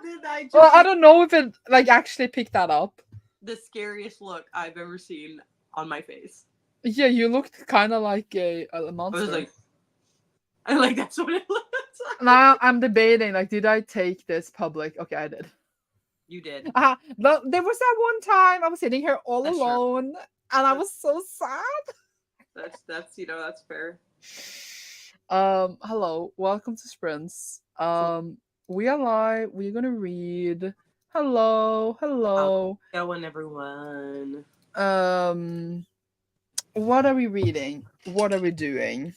then I just Well, I don't know if it like actually picked that up. the scariest look I've ever seen on my face. Yeah, you looked kind of like a I was monster. like, I like that's what it looks like. Now I'm debating, like, did I take this public? Okay, I did. You did. There was that one time I was sitting here all That's true. alone, and I That's was so sad. that's fair. Hello, welcome to Sprints. So, We are live. We're gonna read. Hello, how's hello. it going, everyone? Um, what are we reading? What are we doing?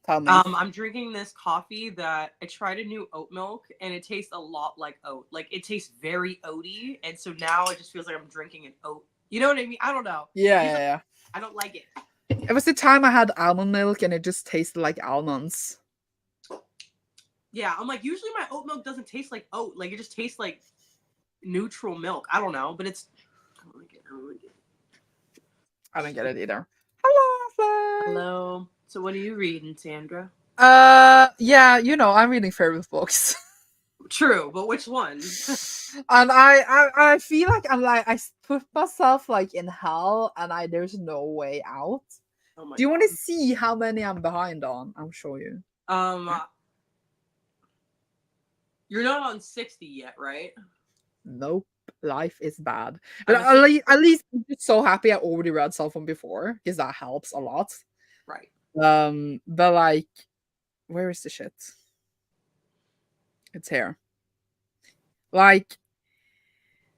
Tell me. I'm drinking this coffee that I tried a new oat milk, and it tastes a lot like oat. Like it tastes very oaty, and so now it just feels like I'm drinking an oat. You know what I mean? I don't know. Yeah, It tastes yeah, I don't like it. yeah. It was the time I had almond milk, and it just tasted like almonds. Yeah, I'm like usually my oat milk doesn't taste like oat. Like it just tastes like neutral milk. I don't know, but it's. I don't like it. I don't like it. I don't get it either. Hello, Faye. Hello. So what are you reading, Sandra? Yeah, you know, I'm reading favorite books. True, but which one? And I feel like I put myself like in hell, and there's no way out. Oh my Do you want god. to see how many I'm behind on? I'll show you. You're not on 60 yet, right? Nope, life is bad. But I'm at assuming. least, at least I'm just so happy I already read some from before, because that helps a lot. Right. But like, where is the shit? It's here. Like,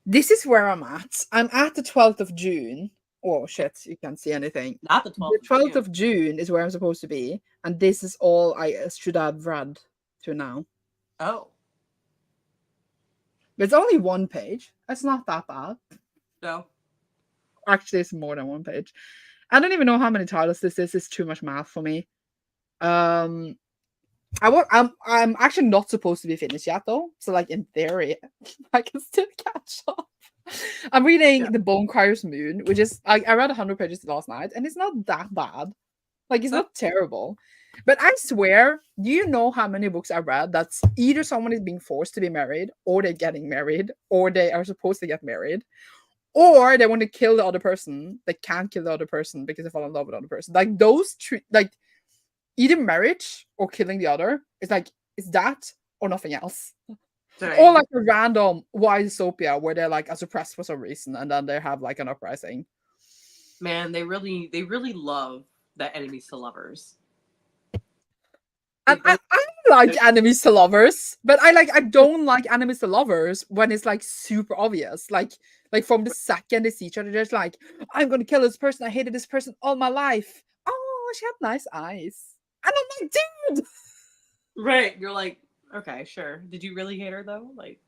this is where I'm at. I'm at the 12th of June. Oh shit, you can't see anything. Not the The 12th of 12th June. of June is where I'm supposed to be, and this is all I should have read to now. Oh. But it's only one page. It's not that bad. No. Actually, it's more than one page. I don't even know how many titles this is. It's too much math for me. I'm actually not supposed to be finished yet though. So like in theory, I can still catch up. I'm reading Yeah. The Bone Crier's Moon, which is I read 100 pages last night, and it's not that bad. Like it's not terrible. But I swear, do you know how many books I read that's either someone is being forced to be married, or they're getting married, or they are supposed to get married, or they want to kill the other person. They can't kill the other person because they fall in love with the other person. Like those like either marriage or killing the other. It's like it's that or nothing else. Dang. Or like a random why dystopia where they're like suppressed for some reason and then they have like an uprising. Man, they really love that enemies to lovers. And I like enemies to lovers, but I don't like enemies to lovers when it's like super obvious. Like from the second they see each other, they're just like, I'm gonna kill this person. I hated this person all my life. Oh, she had nice eyes. And I'm like, dude. Right. You're like, okay, sure. Did you really hate her though? Like,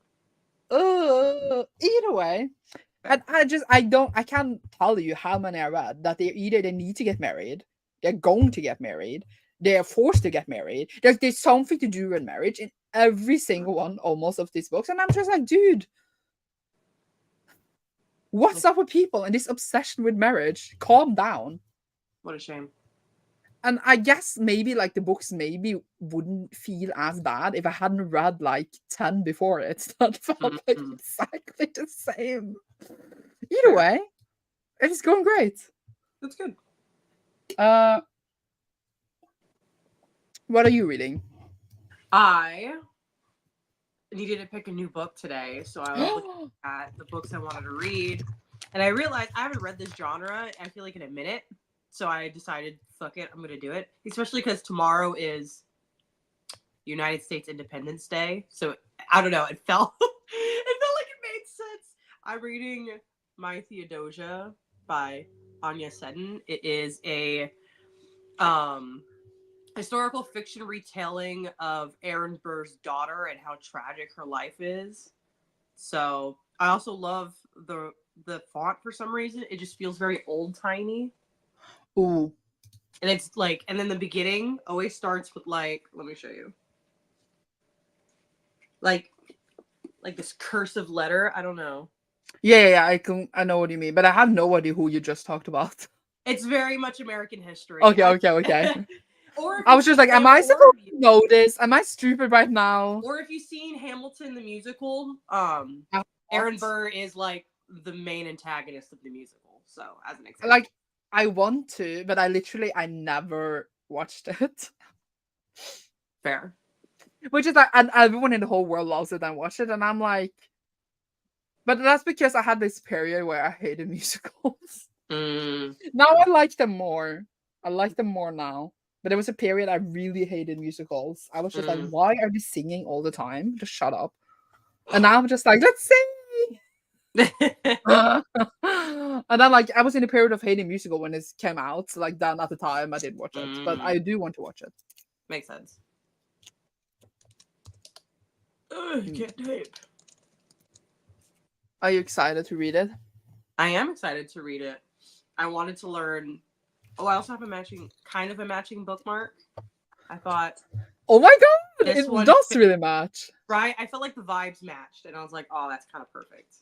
Either way. And I can't tell you how many I read that they need to get married, they're going to get married, they're forced to get married. There's something to do in marriage in every single one almost of these books. And I'm just like, dude, what's up with people and this obsession with marriage? Calm down. what a shame. And I guess maybe like the books maybe wouldn't feel as bad if I hadn't read like 10 before it. That felt like Mhm. exactly the same. Either Fair. way, it's going great. That's good. What are you reading? I needed to pick a new book today, so I was looking at the books I wanted to read, and I realized I haven't read this genre, I feel like, in a minute. So I decided, fuck it, I'm gonna do it. Especially because tomorrow is United States Independence Day. So I don't know, it felt it felt like it made sense. I'm reading My Theodosia by Anya Seddon. It is a historical fiction retelling of Aaron Burr's daughter and how tragic her life is. So I also love the font for some reason. It just feels very old timey. Ooh. And it's like, and then the beginning always starts with like, let me show you. Like this cursive letter. I don't know. Yeah, I know what you mean, but I have no idea who you just talked about. It's very much American history. Okay. Or if I you've was just seen like, am I or supposed if you- to know this? Am I stupid right now? or if you've seen Hamilton the musical, I Aaron want- Burr is like the main antagonist of the musical. So as an example, like I want to, but I never watched it. fair. Which is like, and everyone in the whole world loves it and watch it, and I'm like, but that's because I had this period where I hated musicals. Mm, Now I like them more. I like them more now. But there was a period I really hated musicals. I was just like, mm. why are you singing all the time? Just shut up. And now I'm just like, let's sing. And then like I was in a period of hating musical when it came out. So, like then at the time I did watch it. But I do want to watch it. Makes sense. Ugh, Mm. can't type. Are you excited to read it? I am excited to read it. I wanted to learn. Oh, I also have kind of a matching bookmark. I thought Oh my god, this it one does fit, really match. right. I felt like the vibes matched, and I was like, oh, that's kind of perfect.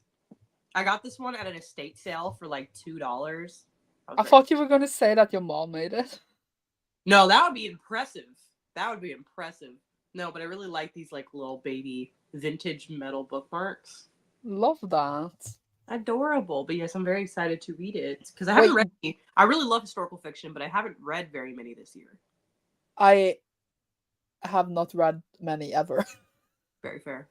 I got this one at an estate sale for like $2. I thought you were gonna say that your mom made it. No, that would be impressive. That would be impressive. No, but I really like these like little baby vintage metal bookmarks. Love that. Adorable. But yes, I'm very excited to read it because I haven't read any. I really love historical fiction, but I haven't read very many this year. I have not read many ever. Very fair.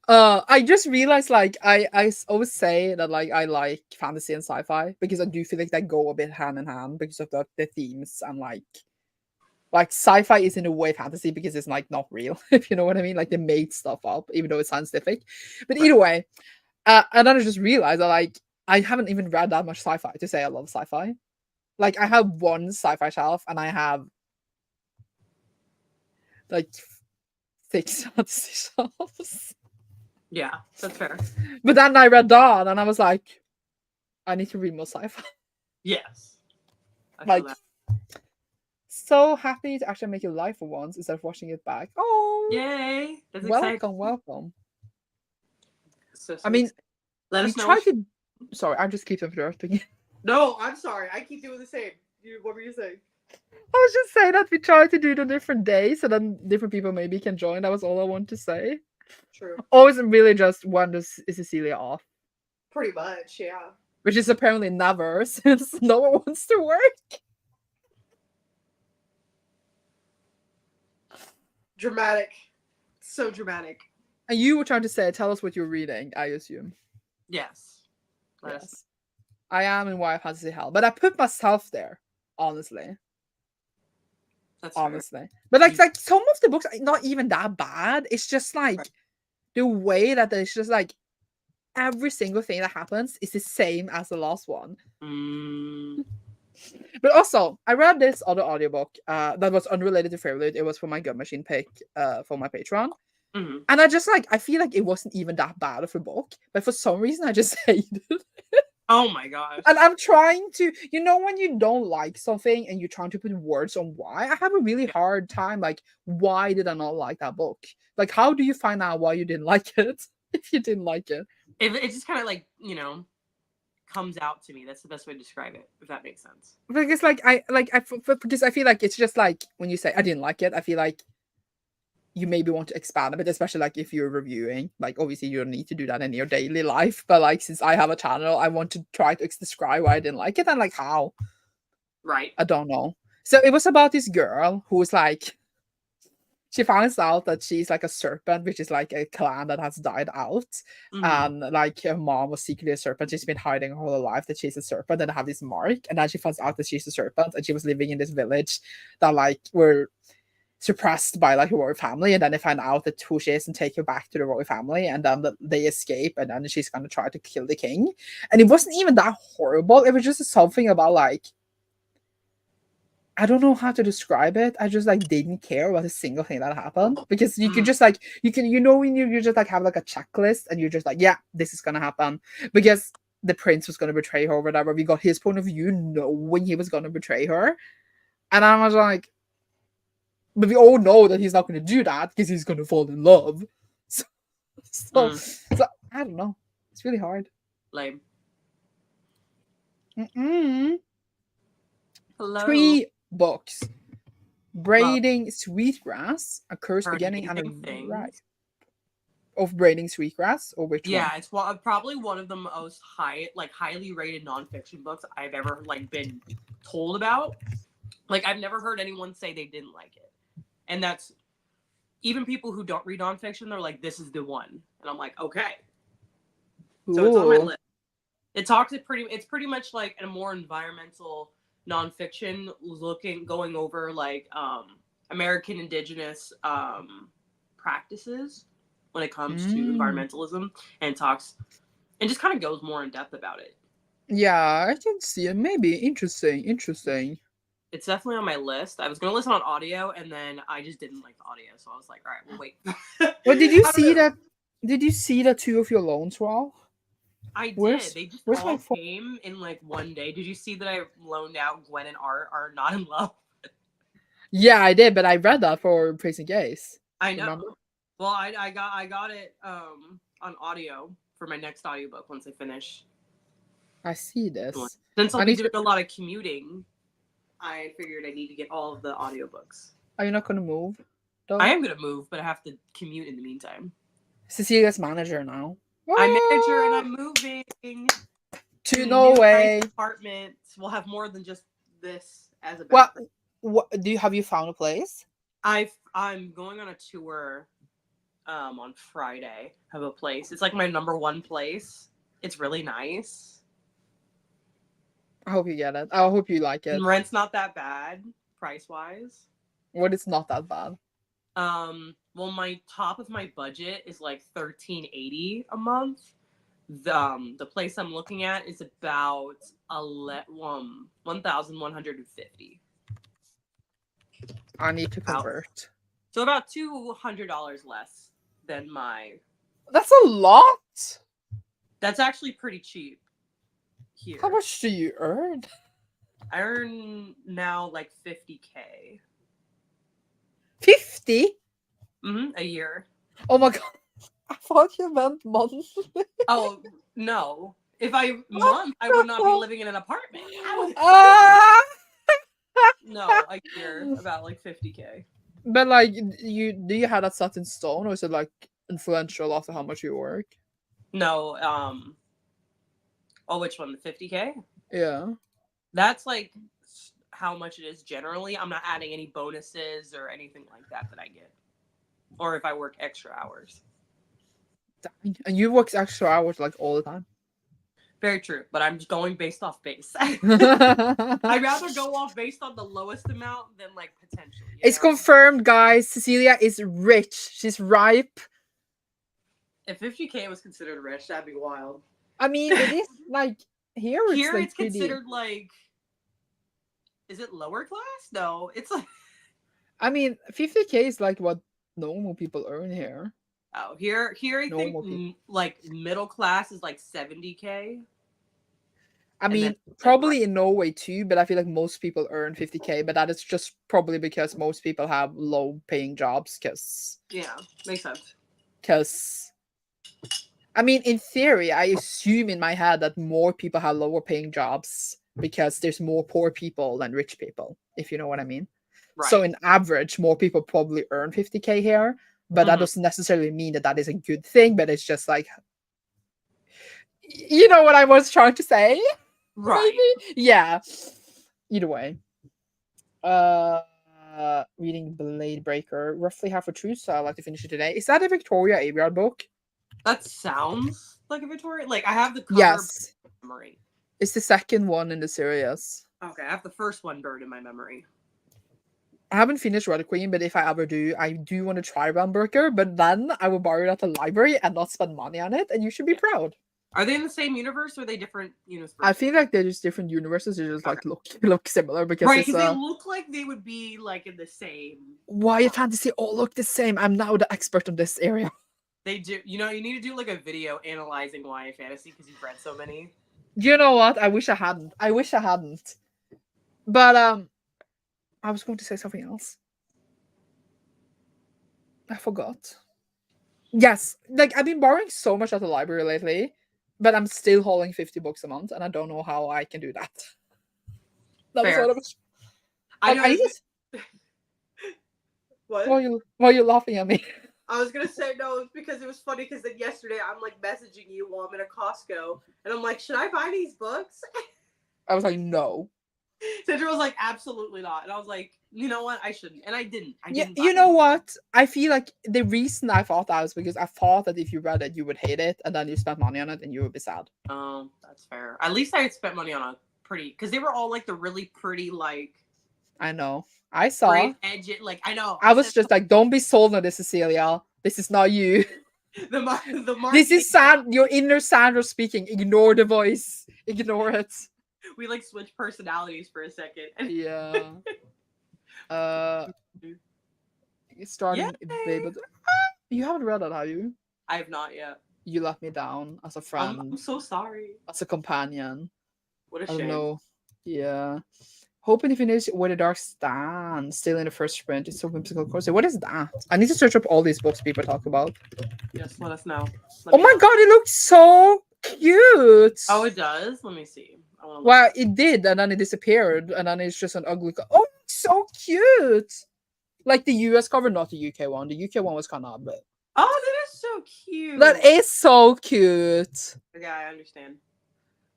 I just realized like I always say that like I like fantasy and sci-fi because I do feel like they go a bit hand in hand because of the themes and like sci-fi is in a way fantasy because it's like not real, if you know what I mean. Like they made stuff up even though it's scientific. But Right. either way, and then I just realized that like I haven't even read that much sci-fi to say I love sci-fi. Like I have one sci-fi shelf and I have like 6 fantasy shelves. Yeah, that's fair. But then I read Dawn and I was like, I need to read more sci-fi. Yes. I feel Like, that. so happy to actually make it live for once instead of watching it back. Oh, Yay. That's exciting. welcome. So I mean, let we us know. try to. Sorry, I just keep interrupting. No, I'm sorry. I keep doing the same. What were you saying? I was just saying that we try to do it on different days so then different people maybe can join. That was all I want to say. True. Or is it really just when is Cecilia off? Pretty much, yeah. Which is apparently never since no one wants to work. Dramatic. So dramatic. And you were trying to say, tell us what you're reading, I assume. Yes. Let us Yes. I am in Wild Fantasy Hell, but I put myself there, honestly. That's fair. Honestly. But like some of the books are not even that bad. It's just like Right. the way that it's just like every single thing that happens is the same as the last one. Mm. But also, I read this other audiobook that was unrelated to Fairwood. It was for my Gun Machine pick for my Patreon. Mm-hmm. And I just like, I feel like it wasn't even that bad of a book, but for some reason I just hated it. Oh my gosh. And I'm trying to, you know, when you don't like something and you're trying to put words on why, I have a really hard time. Like, why did I not like that book? Like, how do you find out why you didn't like it if you didn't like it? It just kind of like, comes out to me. That's the best way to describe it, if that makes sense. Because because I feel like it's just like when you say I didn't like it, I feel like you maybe want to expand a bit, especially like if you're reviewing. Like obviously you don't need to do that in your daily life, but like since I have a channel, I want to try to describe why I didn't like it and like how. Right. I don't know. So it was about this girl who was like, she finds out that she's like a serpent, which is like a clan that has died out. Mm-hmm. And like her mom was secretly a serpent. She's been hiding her whole life that she's a serpent and have this mark. And then she finds out that she's a serpent and she was living in this village that like were suppressed by like a royal family. And then they find out that who she is and take her back to the royal family. And then they escape and then she's gonna try to kill the king. And it wasn't even that horrible. It was just something about like, I don't know how to describe it. I just like didn't care about a single thing that happened because you could just like when you just like have like a checklist and you're just like, yeah, this is gonna happen because the prince was gonna betray her or whatever. We got his point of view knowing he was gonna betray her, and I was like, but we all know that he's not gonna do that because he's gonna fall in love. So I don't know. It's really hard. Lame. Mm-mm. Hello. books. Braiding Sweetgrass, A Curse Heard Beginning and a amazing Rise. things. Of Braiding Sweetgrass, or which one? Yeah, it's probably one of the most highly rated nonfiction books I've ever like been told about. Like I've never heard anyone say they didn't like it, and that's even people who don't read nonfiction. They're like, "This is the one," and I'm like, "Okay." So it's on my Ooh. list. It's pretty much like a more environmental nonfiction, going over like American indigenous practices when it comes to environmentalism, and just kind of goes more in depth about it. Yeah, I can see it. Maybe interesting. It's definitely on my list. I was going to listen on audio, and then I just didn't like the audio, so I was like, all right, we'll wait. Well, did you I don't see know. that? Did you see that two of your loans were off? I did. Where's They just Where's my all phone? came in like one day. Did you see that I loaned out Gwen and Art are not in love? Yeah, I did, but I read that for Praising Gaze. I know. Remember? Well, I got it on audio for my next audiobook once I finish. I see this. Since I'll I be need doing to. a lot of commuting, I figured I need to get all of the audiobooks. Are you not gonna move? Though I am gonna move, but I have to commute in the meantime. Cecilia's manager now. I'm manager and I'm moving To a new Norway. nice apartment. We'll have more than just this as a Well, background. what have you found a place? I'm going on a tour on Friday of a place. It's like my number one place. It's really nice. I hope you get it. I hope you like it. And rent's not that bad price wise. What it's not that bad. Well, my top of my budget is like $13.80 a month. The place I'm looking at is about 1,150. I need to convert. So about $200 less than my. That's a lot. That's actually pretty cheap here. How much do you earn? I earn now like 50K. 50? A year. Oh my god. I thought you meant monthly. Oh no! If I would not be living in an apartment. No, a year, about like 50K. But like, do you have that set in stone, or is it like influential after how much you work? No, oh, which one? The 50K? Yeah. That's like how much it is generally. I'm not adding any bonuses or anything like that I get, or if I work extra hours. Dang. And you work extra hours like all the time. Very true, but I'm just going based off base. I'd rather go off based on the lowest amount than like potentially. It's confirmed, guys. Cecilia is rich. She's ripe. If 50K was considered rich, that'd be wild. I mean, it is like here. Here, like it's considered like. Is it lower class? No, it's like. I mean, 50K is like what normal people earn here. Oh, here I think like middle class is like 70K. I mean, probably in Norway too, but I feel like most people earn 50K, but that is just probably because most people have low paying jobs yeah, makes sense. Because I mean, in theory, I assume in my head that more people have lower paying jobs because there's more poor people than rich people, if you know what I mean. Right. So in average, more people probably earn 50K here, but that doesn't necessarily mean that is a good thing, but it's just like, you know what I was trying to say? Right. Maybe? Yeah. Either way. Reading Blade Breaker, roughly half a truth, so I'd like to finish it today. Is that a Victoria Aveyard book? That sounds like a Victoria. Like, I have the cover. Yes. Memory. It's the second one in the series. Okay, I have the first one burned in my memory. I haven't finished Red Queen, but if I ever do, I do want to try Breaker, but then I will borrow it at the library and not spend money on it, and you should be proud. Are they in the same universe or are they different universes? I feel like they're just different universes. They just like look similar because right, because they look like they would be like in the same. YA fantasy all look the same. I'm now the expert in this area. They do. You know, you need to do like a video analyzing YA fantasy because you've read so many. You know what? I wish I hadn't. But I was going to say something else. I forgot. Yes, like I've been borrowing so much at the library lately, but I'm still hauling 50 books a month, and I don't know how I can do that. That was what I know. I just What? why are you laughing at me? I was gonna say no, it's because it was funny because then yesterday I'm like messaging you while I'm in a Costco and I'm like, should I buy these books? I was like, no. Sandra was like, absolutely not. And I was like, you know what? I shouldn't. And I didn't. I Yeah, didn't buy you know them. what? I feel like the reason I thought that was because I thought that if you read it, you would hate it, and then you spent money on it, and you would be sad. Oh, that's fair. At least I had spent money on a pretty, because they were all like the really pretty, like, I know. I saw. brave edge. Like, I know. I was just like, don't be sold on this, Cecilia. This is not you. the marketing. This is your inner Sandra speaking. Ignore the voice. Ignore it. We like switched personalities for a second. Yeah. Starting baby. You haven't read that, have you? I have not yet. You let me down as a friend. I'm so sorry. As a companion. What a I shame. don't know. Yeah. Hoping to finish Where the Dark Stands. Still in the first sprint. It's so whimsical. Course. What is that? I need to search up all these books people talk about. Yes, let us know. Oh my god, it looks so cute. Oh, it does? Let me see. Well, it did, and then it disappeared, and then it's just an ugly. Oh, it's so cute. Like the US cover, not the UK one. The UK one was kind of bit. Oh, that is so cute. That is so cute. Yeah, I understand.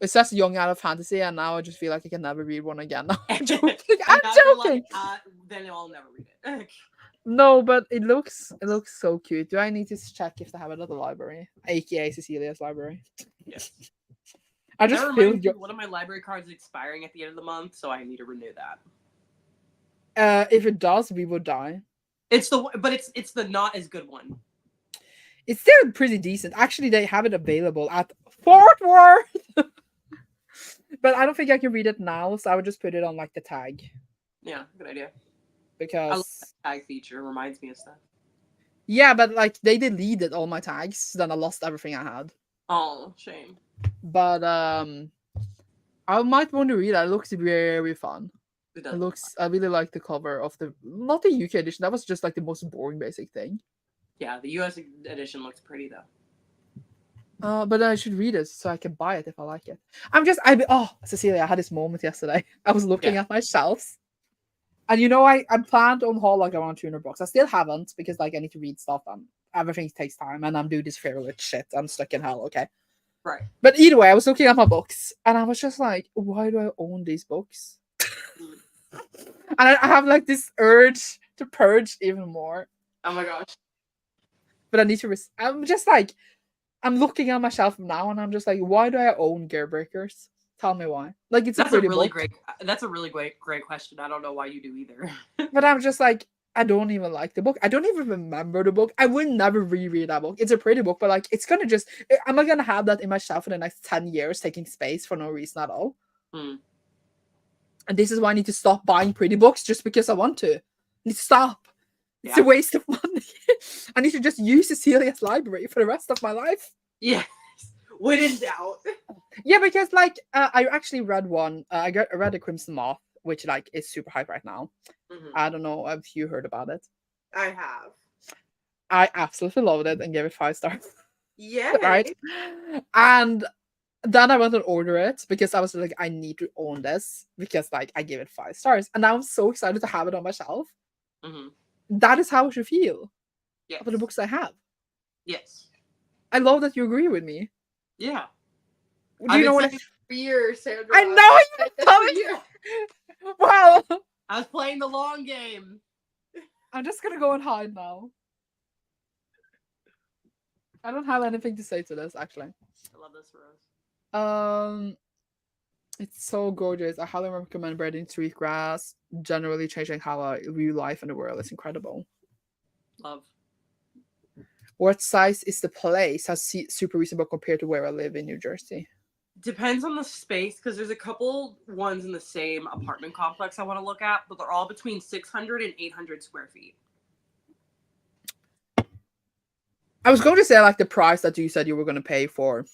It's just young adult fantasy, and now I just feel like I can never read one again. No, I'm joking. I'm joking. Like, then I'll never read it. No, but it looks so cute. Do I need to check if they have it at the library, aka Cecilia's library? Yes. I just feel one of my library cards is expiring at the end of the month, so I need to renew that. If it does, we would die. It's the not as good one. It's still pretty decent. Actually, they have it available at Fort Worth. But I don't think I can read it now, so I would just put it on like the tag. Yeah, good idea. Because I love that tag feature. It reminds me of stuff. Yeah, but like they deleted all my tags, so then I lost everything I had. Oh, shame. But I might want to read it. It looks very fun. It does. It looks. I really like the cover of not the UK edition. That was just like the most boring basic thing. Yeah, the US edition looks pretty though. But I should read it so I can buy it if I like it. Cecilia, I had this moment yesterday. I was looking at my shelves. And you know, I planned on haul like around 200 books. I still haven't because like I need to read stuff and everything takes time and I'm doing this fairly shit. I'm stuck in hell, okay? Right. But either way, I was looking at my books and I was just like, why do I own these books? And I have like this urge to purge even more. Oh my gosh. But I need to I'm just like, I'm looking at my shelf now and I'm just like, why do I own Gear Breakers? Tell me why. Like it's That's a really great. That's a really great question. I don't know why you do either. But I'm just like, I don't even like the book. I don't even remember the book. I would never reread that book. It's a pretty book, but like it's gonna just am I gonna have that in my shelf for the next 10 years taking space for no reason at all? Hmm. And this is why I need to stop buying pretty books just because I want to. I need to stop. It's a waste of money. I need to just use Cecilia's library for the rest of my life. Yes. When in doubt. Yeah, because like I actually read one. I read The Crimson Moth, which like is super hype right now. Mm-hmm. I don't know if you heard about it. I have. I absolutely loved it and gave it 5 stars. Yeah. Right. And then I went and ordered it because I was like, I need to own this because like I gave it 5 stars, and now I'm so excited to have it on my shelf. Mm-hmm. That is how I should feel. Yes. About the books I have. Yes. I love that you agree with me. Yeah. Do you know what? For years, Sandra. I know you told me. Well, I was playing the long game. I'm just gonna go and hide now. I don't have anything to say to this, actually. I love this rose. It's so gorgeous. I highly recommend Bread in Sweetgrass. Generally changing how I view life and the world. It's incredible. Love. What size is the place? How super reasonable compared to where I live in New Jersey? Depends on the space, because there's a couple ones in the same apartment complex I want to look at, but they're all between 600 and 800 square feet. I was going to say like the price that you said you were going to pay for.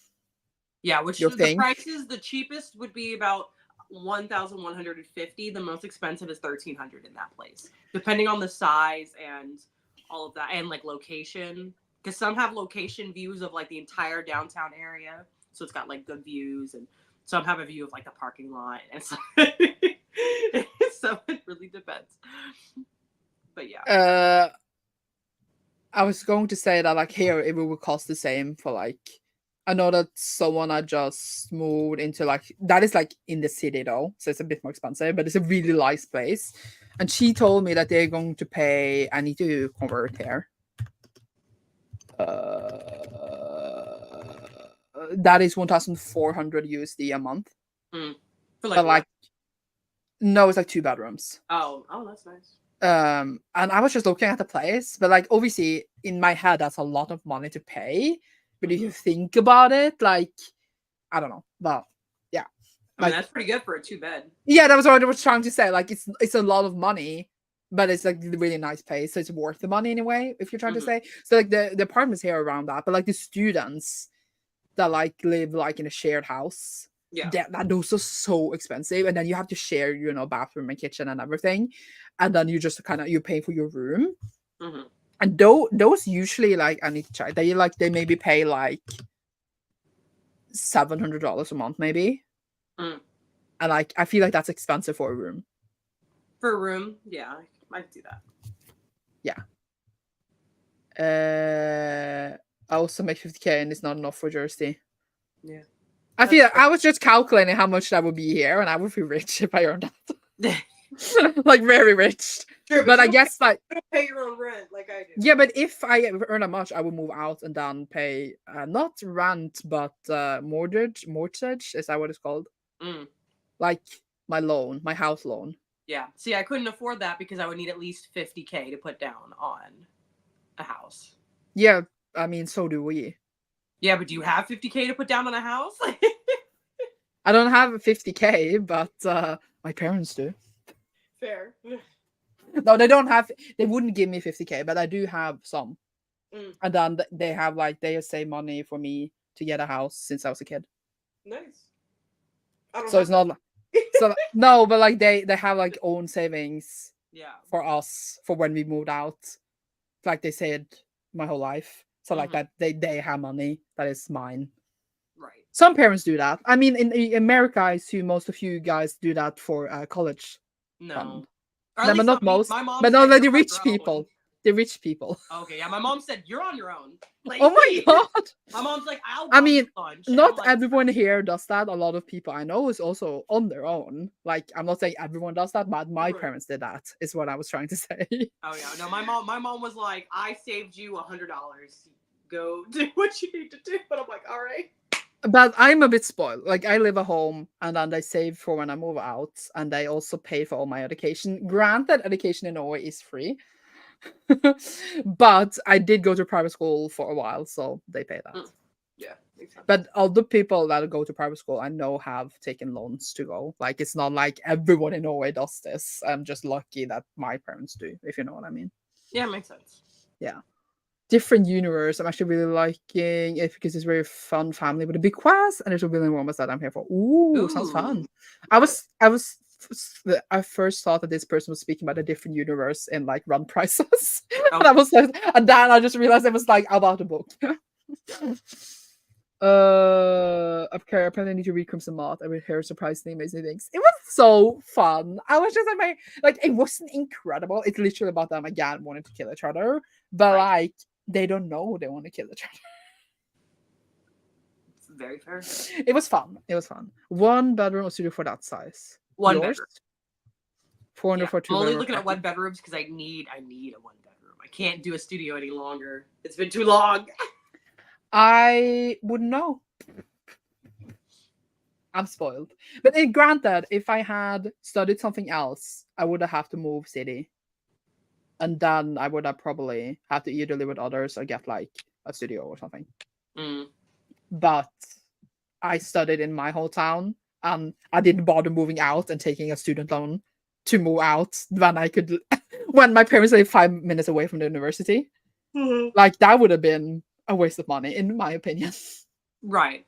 Yeah, which the prices, the cheapest would be about $1,150. The most expensive is $1,300 in that place, depending on the size and all of that, and like location. Because some have location views of like the entire downtown area, so it's got like good views, and some have a view of like the parking lot, and so So it really depends. But yeah. I was going to say that like here it will cost the same for like I know that someone I just moved into like that is like in the city though, so it's a bit more expensive, but it's a really nice place. And she told me that they're going to pay. I need to convert here. That is 1,400 USD a month. For But like, no, it's like 2 bedrooms. Oh, that's nice. And I was just looking at the place, but like obviously in my head that's a lot of money to pay. But if you think about it, like I don't know, but yeah, I mean that's pretty good for a 2-bed. Yeah, that was what I was trying to say. Like it's a lot of money, but it's like a really nice place, so it's worth the money anyway. If you're trying to say so, like the apartments here around that, but like the students that like live like in a shared house. Yeah, that those are so expensive, and then you have to share, bathroom and kitchen and everything, and then you just kind of you pay for your room, and those usually like I need to check. They maybe pay like $700 a month, maybe, and like I feel like that's expensive for a room. For a room, yeah, I could do that. Yeah. I also make 50K, and it's not enough for Jersey. Yeah. I feel like I was just calculating how much that would be here, and I would be rich if I earned that. Like very rich. Sure, but I guess like you don't pay your own rent like I do. Yeah, but if I earn that much, I would move out and then pay not rent but mortgage. Is that what it's called? Like my loan, my house loan. Yeah. See, I couldn't afford that because I would need at least 50K to put down on a house. Yeah, I mean, so do we. Yeah, but do you have 50K to put down on a house? I don't have 50K, but my parents do. Fair. No, they don't have. They wouldn't give me 50K, but I do have some. And then they have like they save money for me to get a house since I was a kid. Nice. So it's not. So no, but like they have like own savings. Yeah. For us, for when we moved out, like they said, my whole life. So like that they have money that is mine. Right. Some parents do that. I mean, in America, I assume most of you guys do that for college. No. No, but not most. My mom but no, like the rich people. The rich people. Okay, yeah, my mom said you're on your own. Like, oh my god! My mom's like, I mean, lunch. not everyone here does that. A lot of people I know is also on their own. Like, I'm not saying everyone does that, but my parents did that. Is what I was trying to say. Oh yeah, no, my mom was like, I saved you $100. Go do what you need to do. But I'm like, all right. But I'm a bit spoiled. Like I live at home, and then they save for when I move out, and they also pay for all my education. Granted, education in Norway is free, but I did go to private school for a while, so they pay that. Yeah, makes sense. But all the people that go to private school, I know have taken loans to go. Like it's not like everyone in Norway does this. I'm just lucky that my parents do, if you know what I mean. Yeah, it makes sense. Yeah. Different universe. I'm actually really liking it because it's very fun family with a big quest, and there's a billion women that I'm here for. Ooh, sounds fun. I first thought that this person was speaking about a different universe in like run prices. And I was like, and then I just realized it was like about a book. Apparently I need to read Crimson Moth. I would hear surprisingly amazing things. It was so fun. I was just like it wasn't incredible. It's literally about them again wanting to kill each other, but like they don't know they want to kill each other. Very fair. It was fun. 1 bedroom or studio for that size. One Yours? bedroom. 400 for 2 I'm only looking at 1 bedrooms because I need a 1 bedroom. I can't do a studio any longer. It's been too long. I wouldn't know. I'm spoiled. But granted, if I had studied something else, I would have to move city. And then I would have probably have to either live with others or get like a studio or something. But I studied in my whole town, and I didn't bother moving out and taking a student loan to move out when I could when my parents live 5 minutes away from the university. Like that would have been a waste of money, in my opinion. Right.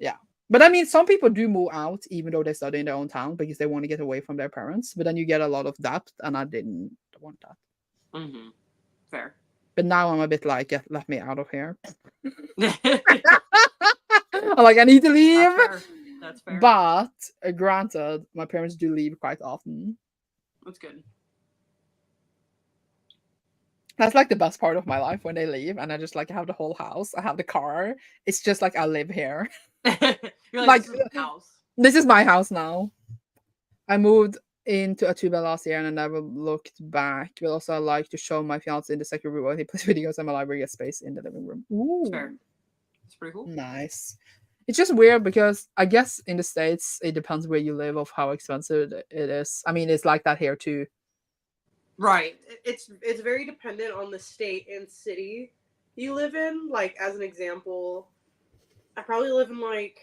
Yeah. But I mean, some people do move out even though they study in their own town because they want to get away from their parents. But then you get a lot of debt, and I didn't want that. Fair. But now I'm a bit like, let me out of here. I'm like, I need to leave. That's fair. But granted, my parents do leave quite often. That's good. That's like the best part of my life when they leave and I just like have the whole house. I have the car. It's just like I live here. You're Like this is my house. this is my house now. I moved into Atuba last year and I never looked back. But also I like to show my fiance in the second room while he plays videos and my library gets space in the living room. Ooh. Sure. It's pretty cool. Nice. It's just weird because I guess in the States it depends where you live of how expensive it is. I mean, it's like that here too. Right. It's very dependent on the state and city you live in. Like, as an example, I probably live in like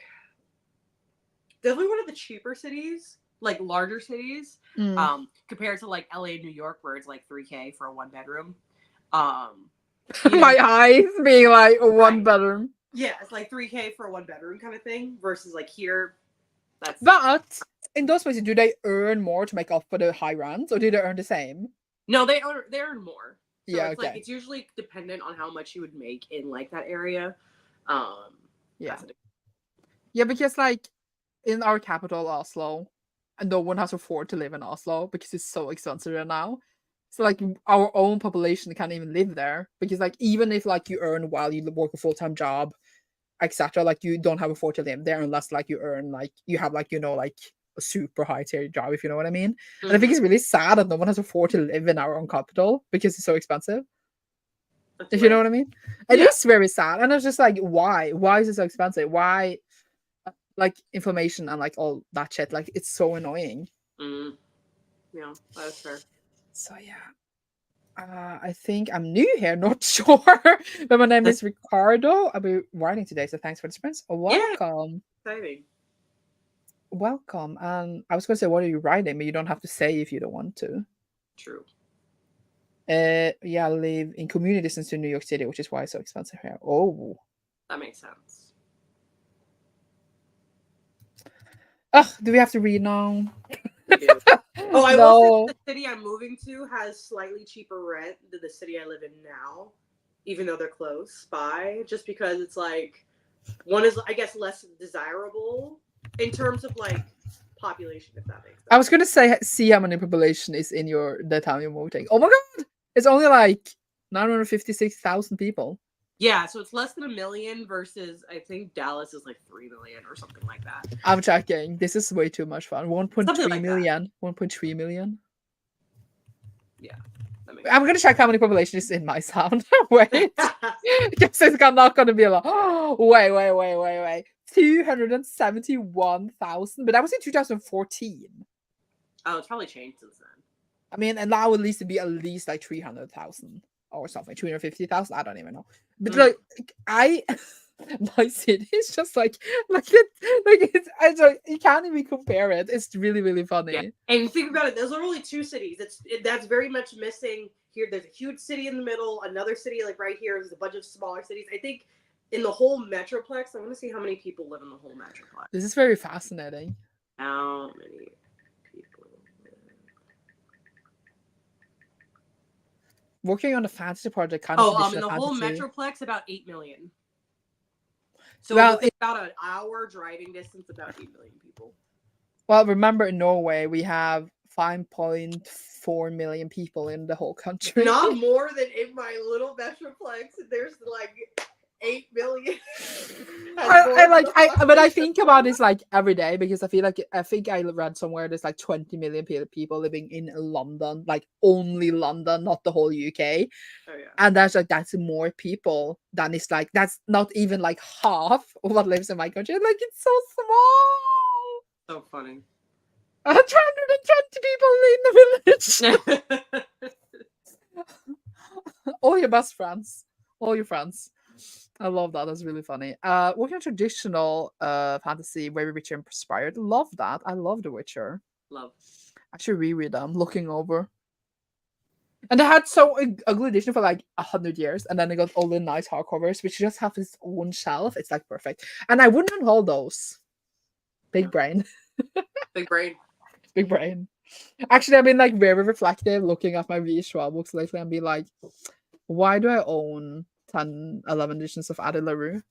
definitely one of the cheaper cities, like larger cities, compared to like LA, New York, where it's like $3K for a 1-bedroom. My eyes being like a one Right. bedroom. Yeah, it's like $3K for a 1-bedroom kind of thing versus like here. That's But in those places, do they earn more to make up for the high rent, or do they earn the same? no, they earn more. So Yeah, it's like okay. it's usually dependent on how much you would make in like that area. Yeah. that's- Yeah, because like in our capital, Oslo, and no one has afford to live in Oslo because it's so expensive right now. So like our own population can't even live there because like even if like you earn while you work a full-time job, etc., like you don't have afford to live there unless like you earn like you have like like a super high tier job, if you know what I mean. And I think it's really sad that no one has afford to live in our own capital because it's so expensive. That's If you know weird. what I mean. It Yeah. is very sad. And it's just like, why? Why is it so expensive? Why like inflammation and like all that shit? Like it's so annoying. Yeah, that's fair. So yeah. I think I'm new here, not sure. But my name is Ricardo. I'll be writing today, so thanks for the sprints. Welcome. Exciting. Welcome. And I was gonna say, what are you writing? But you don't have to say if you don't want to. True. Yeah, I live in community distance to New York City, which is why it's so expensive here. Oh. That makes sense. Ugh, do we have to read now? We do. Oh, I No. will say the city I'm moving to has slightly cheaper rent than the city I live in now, even though they're close by, just because it's like one is, I guess, less desirable in terms of like population, if that makes sense. I was gonna say, see how many population is in the town you're moving. Oh my god, it's only like 956,000 people. Yeah, so it's less than 1 million versus I think Dallas is like 3 million or something like that. I'm checking. This is way too much fun. 1.3 like million. 1.3 million. Yeah. I'm gonna check how many population is in my town. Wait. Because it's not gonna be a lot. Oh, wait. 271,000. But that was in 2014. Oh, it's probably changed since then. I mean, and now at least to be at least like 300,000 or something, 250,000. I don't even know. But like, my city is just like it's like you can't even compare it. It's really, really funny. Yeah. And think about it. Those are only two cities. That's very much missing here. There's a huge city in the middle. Another city like right here. There's a bunch of smaller cities. I think in the whole Metroplex. I want to see how many people live in the whole Metroplex. This is very fascinating. How many people live? Working on a fantasy project kind of in the whole Metroplex, about 8 million. So well, it's about an hour driving distance, about 8 million people. Well, remember in Norway we have 5.4 million people in the whole country. Not more than in my little Metroplex. There's like 8 million. But I think about this like every day because I think I read somewhere there's like 20 million people living in London, like only London, not the whole UK. Oh yeah. And that's more people than it's like that's not even like half of what lives in my country. Like it's so small. So funny. 120 people in the village. All your best friends. All your friends. I love that. That's really funny. Working on traditional fantasy, very rich and inspired. Love that. I love The Witcher. Love. I should reread them. Looking over. And they had so ugly edition for like 100 years, and then they got all the nice hardcovers, which just have its own shelf. It's like perfect. And I wouldn't hold those. Big brain. Big brain. Big brain. Actually, I've been like very reflective looking at my VH12 books lately and be like, why do I own 10, 11 editions of Addie LaRue?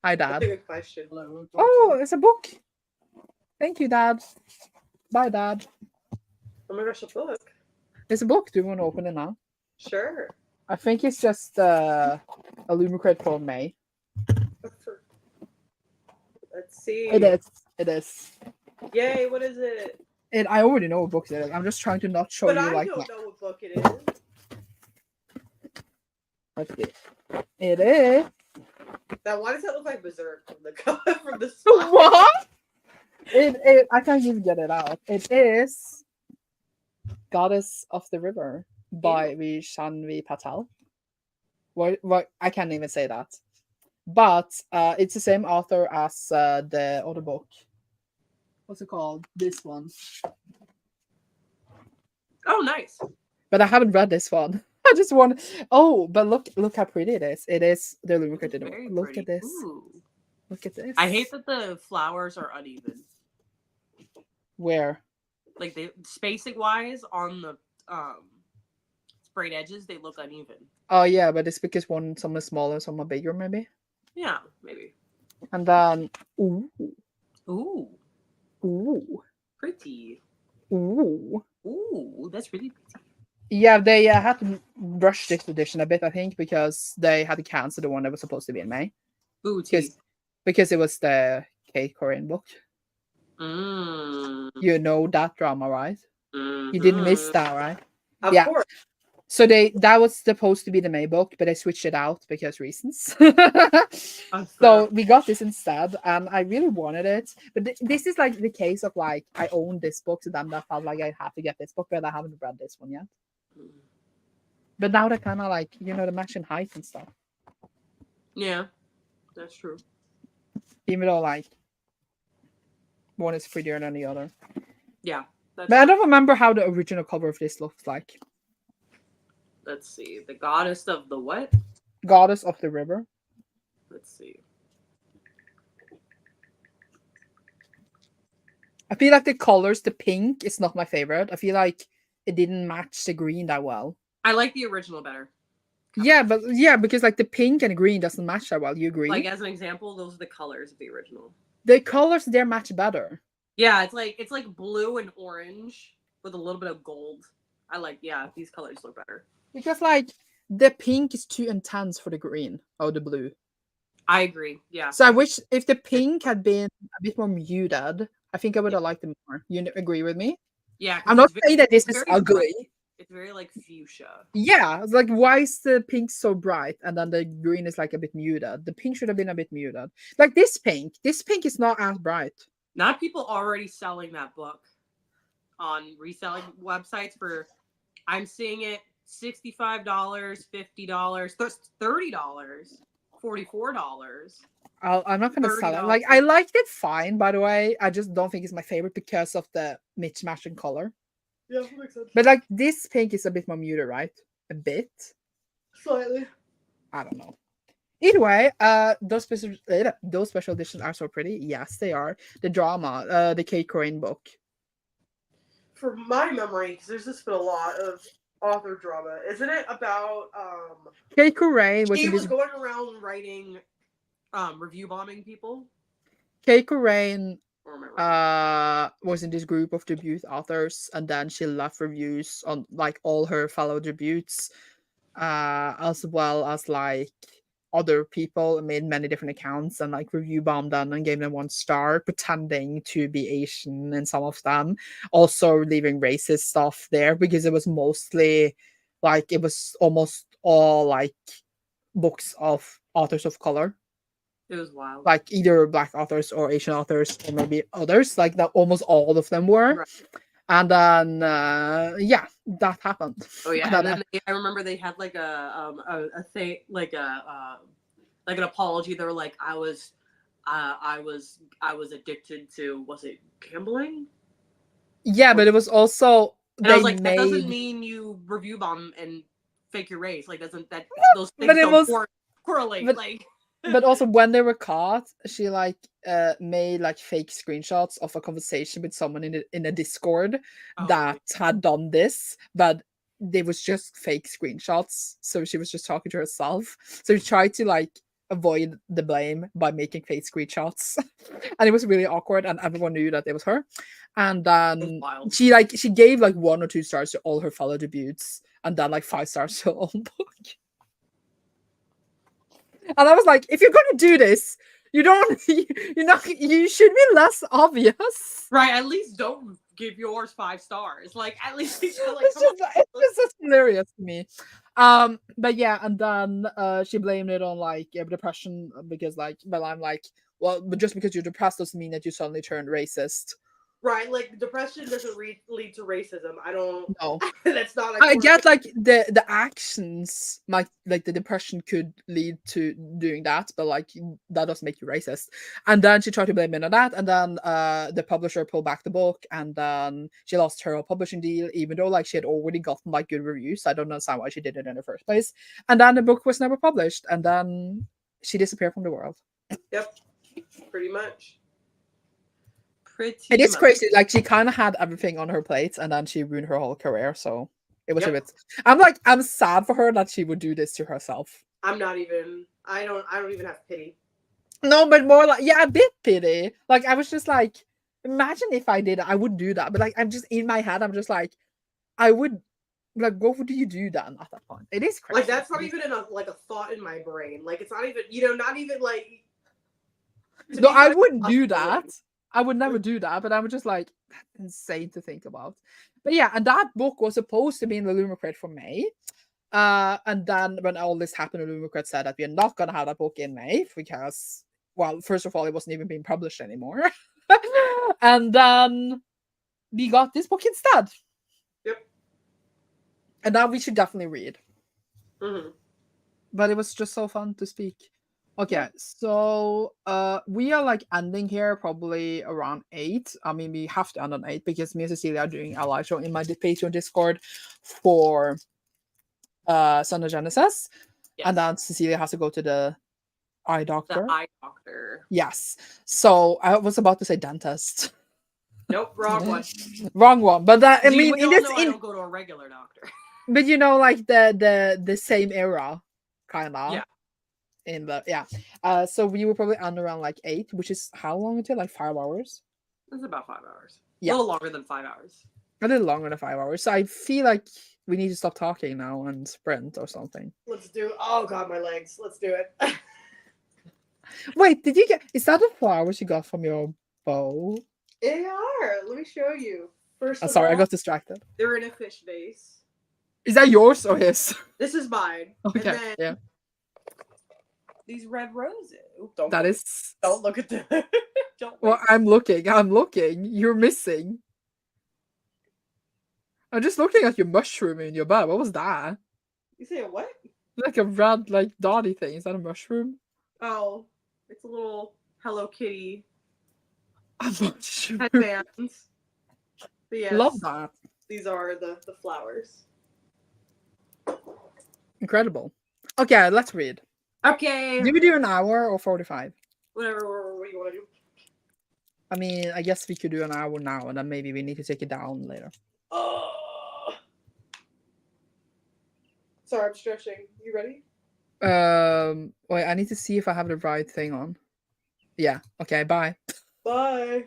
Hi, Dad. That's a good question. Oh, it's a book. Thank you, Dad. Bye, Dad. Oh my gosh, a book. It's a book. Do you want to open it now? Sure. I think it's just a Lumicrate for May. Let's see. It is. It is. Yay, what is it? And I already know what book it is. I'm just trying to not show But you I like don't that. know what book it is. Let's see. It is. Now, why does that look like Berserk from the cover from the spine? What? I can't even get it out. It is Goddess of the River by Vishanvi Patel. What? I can't even say that. But it's the same author as the other book. What's it called? This one. Oh, nice. But I haven't read this one. I just want. Oh, but look how pretty it is. It is the Lumicrate. Look Pretty. at this. Ooh. Look at this. I hate that the flowers are uneven. Where? Like they spacing wise on the sprayed edges, they look uneven. Oh yeah, but it's because some is smaller, some are bigger, maybe. Yeah, maybe. And then ooh, Pretty. Ooh, that's really pretty. Yeah, they had to rush this edition a bit, I think, because they had to cancel the one that was supposed to be in May. Ooh, because it was the Kate Korean book. You know that drama, right? You didn't miss that, right? Of course. So that was supposed to be the May book, but they switched it out because reasons. So we got this instead, and I really wanted it. But this is like the case of like I own this book, so then I felt like I have to get this book, but I haven't read this one yet. But now they're kind of like the matching height and stuff. Yeah, that's true. Even though like one is prettier than the other. Yeah. But I don't remember how the original cover of this looks like. Let's see. The goddess of the what? Goddess of the River. Let's see. I feel like the colors, the pink is not my favorite. I feel like it didn't match the green that well. I like the original better. Yeah, because like the pink and green doesn't match that well. You agree? Like as an example, those are the colors of the original. The colors there match better. Yeah, it's like blue and orange with a little bit of gold. These colors look better. Because like the pink is too intense for the green or the blue. I agree. Yeah. So I wish if the pink had been a bit more muted, I think I would have liked it more. You agree with me? Yeah. I'm not saying that this is ugly. Bright. It's very like fuchsia. Yeah, it's like why is the pink so bright and then the green is like a bit muted? The pink should have been a bit muted. Like this pink is not as bright. Not people already selling that book on reselling websites for. I'm seeing it $65, $50, $30, $44. I'm not gonna sell it. Like I liked it fine, by the way. I just don't think it's my favorite because of the mismatch in color. Yeah, that makes sense. But like this pink is a bit more muted, right? A bit. Slightly. I don't know. Either way, those special editions are so pretty. Yes, they are. The drama, the Kate Korean book. For my memory, because there's just been a lot of author drama, isn't it about Kate Korean was going around writing review bombing people? Kate Korean was in this group of debut authors, and then she left reviews on like all her fellow debuts, as well as like other people made many different accounts and like review bombed them and gave them 1 star, pretending to be Asian, and some of them also leaving racist stuff there because it was mostly like it was almost all like books of authors of color. It was wild. Like either Black authors or Asian authors or maybe others. Like that, almost all of them were. Right. And then that happened. Oh yeah, and then I remember they had like a thing, like an apology. They were like, I was addicted to, was it gambling? Yeah, but it was also I was like, that doesn't mean you review bomb and fake your race. Like those things don't correlate. But, like. But also when they were caught, she like made like fake screenshots of a conversation with someone in a Discord that had done this, but they was just fake screenshots. So she was just talking to herself. So she tried to like avoid the blame by making fake screenshots. And it was really awkward, and everyone knew that it was her. And That's then wild. she gave like 1 or 2 stars to all her fellow debuts, and then like 5 stars to her own book. And I was like, if you're gonna do this, you don't you should be less obvious. Right, at least don't give yours 5 stars. Like, at least like, It's just hilarious to me. But yeah, and then she blamed it on like depression because like, but I'm like, well, but just because you're depressed doesn't mean that you suddenly turned racist. right, like depression doesn't lead to racism. I don't. No, That's not like I get like the actions like the depression could lead to doing that, but like that doesn't make you racist. And then she tried to blame it on that, and then the publisher pulled back the book, and then she lost her publishing deal, even though like she had already gotten like good reviews. I don't understand why she did it in the first place. And then the book was never published, and then she disappeared from the world. Yep, pretty much. It is crazy. Like she kind of had everything on her plate, and then she ruined her whole career. So it was a bit. I'm sad for her that she would do this to herself. I'm not even. I don't even have pity. No, but more like a bit pity. Like I was just like, imagine if I did. I would do that. But like I'm just in my head. I'm just like, I would. Like, what would you do then at that point? It is crazy. Like that's not even like a thought in my brain. Like it's not even not even like. No, I wouldn't do that. I would never do that, but I was just like, that's insane to think about. But yeah, and that book was supposed to be in the Lumacrate for May. And then when all this happened, the Lumacrate said that we are not gonna have that book in May because, well, first of all, it wasn't even being published anymore. And then we got this book instead. Yep. And now we should definitely read. Mm-hmm. But it was just so fun to speak. Okay, so we are like ending here probably around 8. I mean, we have to end on 8 because me and Cecilia are doing a live show in my Patreon Discord for Son of Genesis. Yes. And then Cecilia has to go to the eye doctor. The eye doctor. Yes. So I was about to say dentist. Nope, wrong one. Wrong one. But that, I mean, I don't go to a regular doctor. But like the same era, kind of. Yeah. In the so we will probably end around like 8, which is how long until like 5 hours? It's about 5 hours. Yeah. A little longer than 5 hours. A little longer than 5 hours. So I feel like we need to stop talking now and sprint or something. Let's do. Oh god, my legs. Let's do it. Wait, did you get? Is that the flowers you got from your bow? They are. Let me show you. First. Sorry, I got distracted. They're in a fish vase. Is that yours or his? This is mine. Okay. And then yeah. These red roses. Don't look at them. Don't. Well, I'm looking. You're missing. I'm just looking at your mushroom in your bed. What was that? You say a what? Like a red, like dotty thing. Is that a mushroom? Oh, it's a little Hello Kitty. A mushroom. Headbands. Yes, love that. These are the flowers. Incredible. Okay, let's read. Okay. Do we do an hour or 45? Whatever. What do you want to do? I mean, I guess we could do an hour now, and then maybe we need to take it down later. Sorry, I'm stretching. You ready? Wait, I need to see if I have the right thing on. Yeah. Okay. Bye. Bye.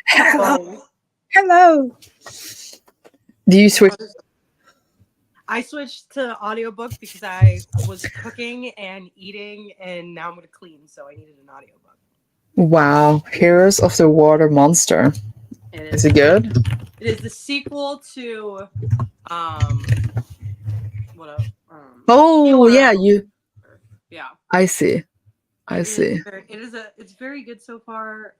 Hello. Hello. Do you switch? I switched to audiobook because I was cooking and eating, and now I'm gonna clean, so I needed an audiobook. Wow. Heroes of the Water Monster. Is it good? It is the sequel to what a Oh Healer yeah, of- you. yeah. I see. I see. It's very good so far.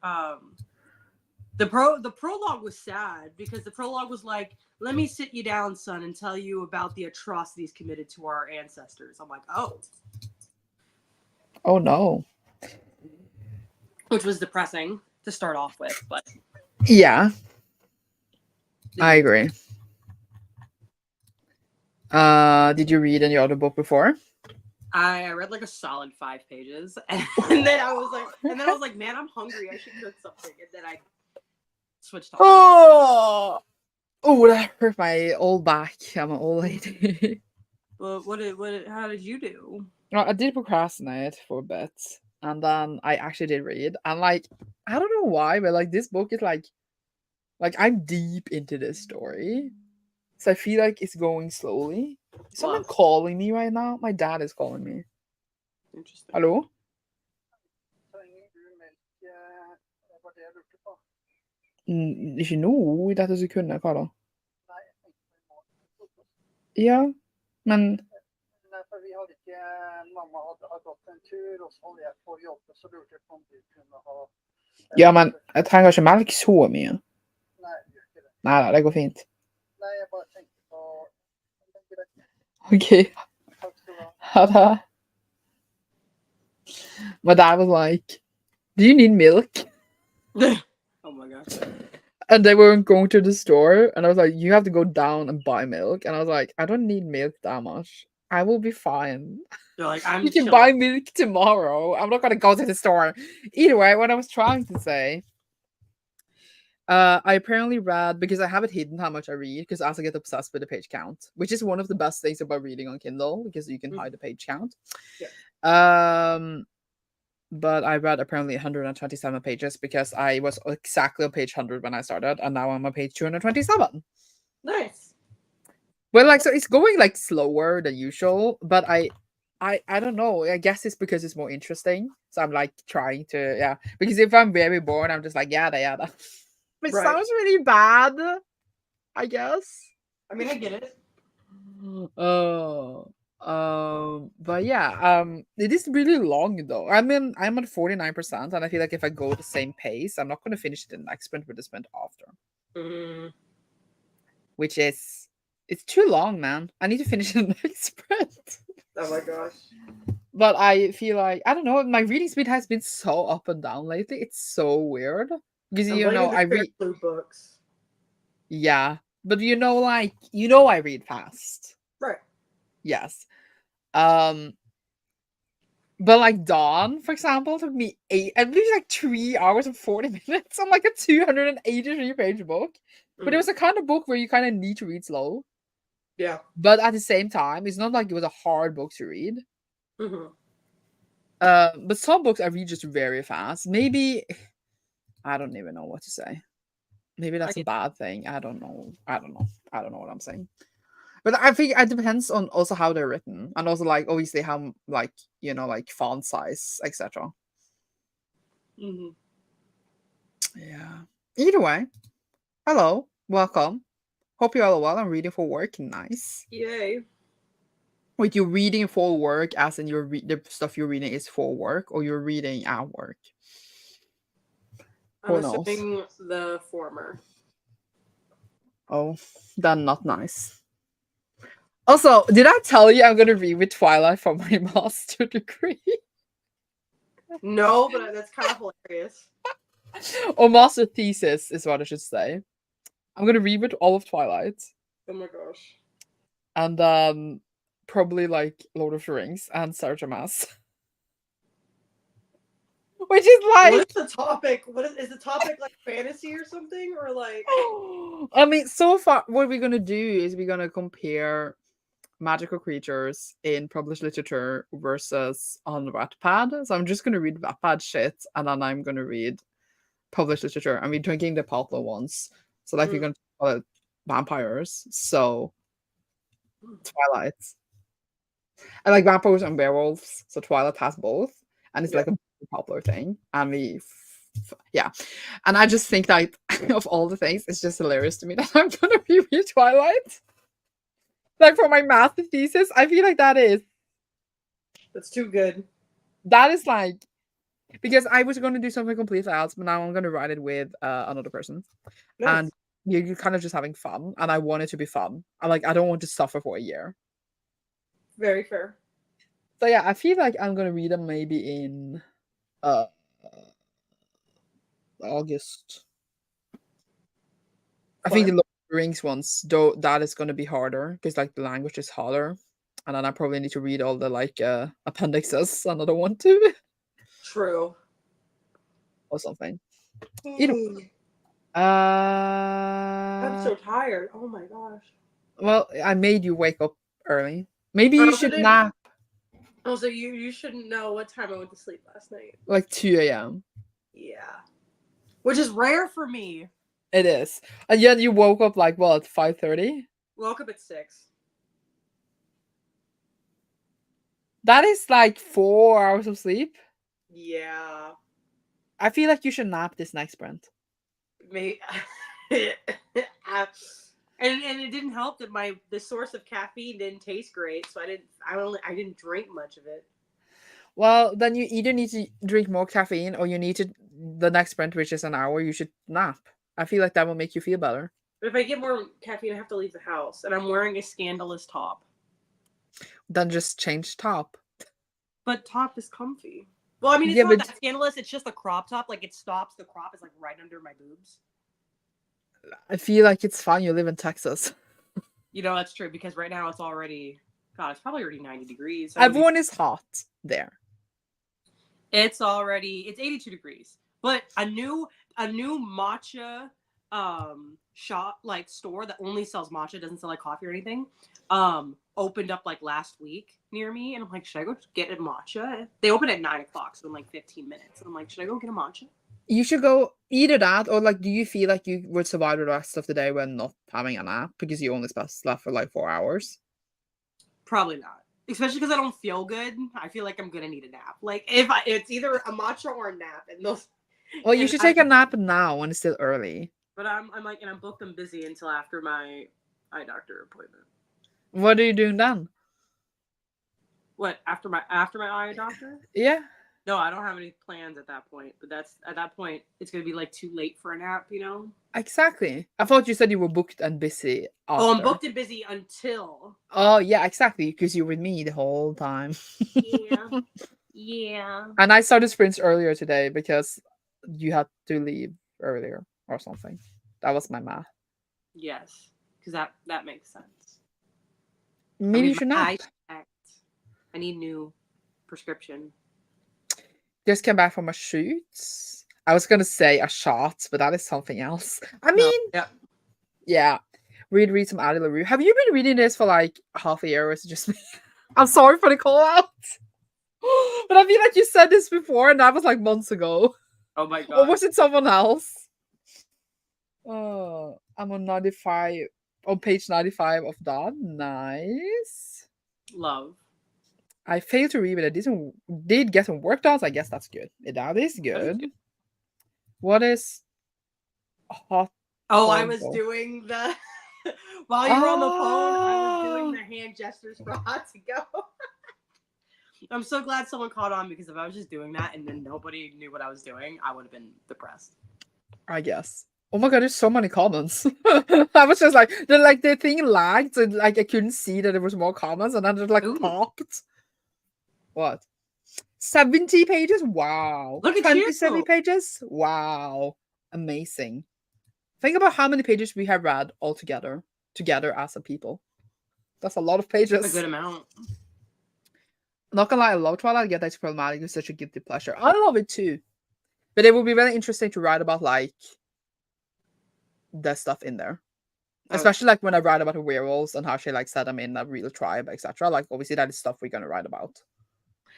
The prologue was sad because the prologue was like, "Let me sit you down, son, and tell you about the atrocities committed to our ancestors." I'm like, "Oh," Oh no. which was depressing to start off with, but Yeah, I agree. Did you read any other book before? I read like a solid 5 pages, and then I was like, "Man, I'm hungry. I should cook something." And then I switched to audio. Oh, that hurt my old back. I'm an old lady. But how did you do? Well, I did procrastinate for a bit, and then I actually did read. And like, I don't know why, but like this book is like I'm deep into this story, so I feel like it's going slowly. Is someone Love. calling me right now? My dad is calling me. Interesting. Hello? Ikke nå, i dette sekundet, hva da? Ja, men Vi hadde ikke Mamma hadde gått en tur, og så holdt jeg på å jobbe, så lurte jeg på om du kunne ha Ja, men jeg trenger ikke melk så mye. Nei, du gjør ikke det. Nei, det går fint. Nei, jeg bare tenkte på OK. Takk skal du ha. Ha det. My dad was like, "Do you need milk?" Oh my gosh. And they weren't going to the store, and I was like, "You have to go down and buy milk." And I was like, "I don't need milk that much. I will be fine. You're like, I'm You can chilling. buy milk tomorrow. I'm not gonna go to the store." Either way, what I was trying to say, I apparently read, because I have it hidden how much I read, because as I get obsessed with the page count, which is one of the best things about reading on Kindle, because you can hide the page count. Yeah. But I read apparently 127 pages because I was exactly on page 100 when I started, and now I'm on page 227. Nice. Well, like, so it's going like slower than usual, but I don't know. I guess it's because it's more interesting. So I'm like trying to, yeah. Because if I'm very bored, I'm just like yada yada. It Right. sounds really bad, I guess. I mean, I get it. But yeah, it is really long though. I'm at 49%, and I feel like if I go at the same pace, I'm not gonna finish it in the next sprint with the sprint after. Which is, it's too long, man. I need to finish in the next sprint. Oh my gosh. But I feel like, I don't know, my reading speed has been so up and down lately. It's so weird. Because I read books. Yeah. But like, I read fast. Right. Yes. But like Dawn, for example, took me at least like 3 hours and 40 minutes on like a 283-page book. But it was a kind of book where you kind of need to read slow. Yeah. But at the same time, it's not like it was a hard book to read. Mm-hmm. But some books I read just very fast. Maybe I don't even know what to say. Maybe that's a bad thing. I don't know what I'm saying. But I think it depends on also how they're written, and also like obviously how like like font size, etc. Mm-hmm. Yeah. Either way, hello, welcome. Hope you're all well. I'm reading for work. Nice. Yay. Wait, you're reading for work, as in the stuff you're reading is for work, or you're reading at work? I'm assuming the former. Oh, that's not nice. Also, did I tell you I'm gonna read with Twilight for my master degree? No, but that's kind of hilarious. Or master thesis is what I should say. I'm gonna read with all of Twilight. Oh my gosh. And probably like Lord of the Rings and Sarah Maas. Which is like, what is the topic? What is the topic, like fantasy or something? Or like, I mean, so far what we're gonna do is we're gonna compare magical creatures in published literature versus on Wattpad. So I'm just gonna read Wattpad shit, and then I'm gonna read published literature, and we're drinking the popular ones. So like we're gonna talk about vampires. So Twilight. I like vampires and werewolves. So Twilight has both, and it's like a popular thing. And yeah, and I just think that of all the things, it's just hilarious to me that I'm gonna reread Twilight. Like for my math thesis, I feel like That's too good. that is like, because I was going to do something completely else, but now I'm going to write it with another person, and you're kind of just having fun, and I want it to be fun. I don't want to suffer for a year. Very fair. So yeah, I feel like I'm going to read them maybe in August. I think the Lord of the Rings ones, though, that is going to be harder because like the language is harder, and then I probably need to read all the like appendixes, and I don't want to. True. Or something. I'm so tired. Oh my gosh. Well, I made you wake up early. Maybe you should nap. Also, you shouldn't know what time I went to sleep last night. Like 2 a.m. Yeah. Which is rare for me. It is. And yet you woke up like what, 5:30? Woke up at 6. That is like 4 hours of sleep. Yeah. I feel like you should nap this next sprint. Me. And it didn't help that the source of caffeine didn't taste great, so I didn't drink much of it. Well, then you either need to drink more caffeine or you need to, the next sprint, which is an hour, you should nap. I feel like that will make you feel better. But if I get more caffeine, I have to leave the house, and I'm wearing a scandalous top. Then just change top. But top is comfy. Well, I mean, it's not that scandalous. It's just a crop top. Like, it stops. The crop is, like, right under my boobs. I feel like it's fine. You live in Texas. You know, that's true, because right now it's already... God, it's probably already 90 degrees. So everyone is hot there. It's 82 degrees. But a new matcha shop, like, store that only sells matcha, doesn't sell, like, coffee or anything, opened up like last week near me, and I'm like, should I go get a matcha? They open at 9 o'clock, so in like 15 minutes. And I'm like, should I go get a matcha? You should go either that, or like, do you feel like you would survive the rest of the day when not having a nap because you only slept for like 4 hours? Probably not, especially because I don't feel good. I feel like I'm gonna need a nap. Like it's either a matcha or a nap, and those. Well, you should take a nap now when it's still early. But I'm booked and busy until after my eye doctor appointment. What are you doing then? What, after my eye doctor? Yeah. No, I don't have any plans at that point. But at that point, it's gonna be like too late for a nap, you know? Exactly. I thought you said you were booked and busy after. Oh, I'm booked and busy until. Oh yeah, exactly. Because you were with me the whole time. Yeah. Yeah. And I started sprints earlier today because you had to leave earlier or something. That was my math. Yes, because that makes sense. Maybe you should not. I need new prescription. Just came back from a shoot. I was gonna say a shot, but that is something else. I mean, yeah. Read some Addie LaRue. Have you been reading this for like half a year, or is it just me? I'm sorry for the call out. But I feel like you said this before, and that was like months ago. Oh my god. Or was it someone else? Oh, I'm on page 95 of that. Nice. Love. I failed to read, but I did get some work done, so I guess that's good. That is good. What is hot? Oh, I was doing the while you were on the phone, I was doing the hand gestures for hot to go. I'm so glad someone caught on, because if I was just doing that and then nobody knew what I was doing, I would have been depressed. I guess. Oh my god, there's so many comments. I was just like the thing lagged, and like I couldn't see that there was more comments, and then it like popped. What? 70 pages? Wow. Look at 27 you. pages? Wow. Amazing. Think about how many pages we have read all together as a people. That's a lot of pages. That's a good amount. Not gonna lie, I love Twilight. I get that it's problematic. It's such a guilty pleasure. I love it too. But it would be very interesting to write about like the stuff in there. Especially like when I write about the werewolves and how she like set them in a real tribe, etc. Like obviously that is stuff we're gonna write about.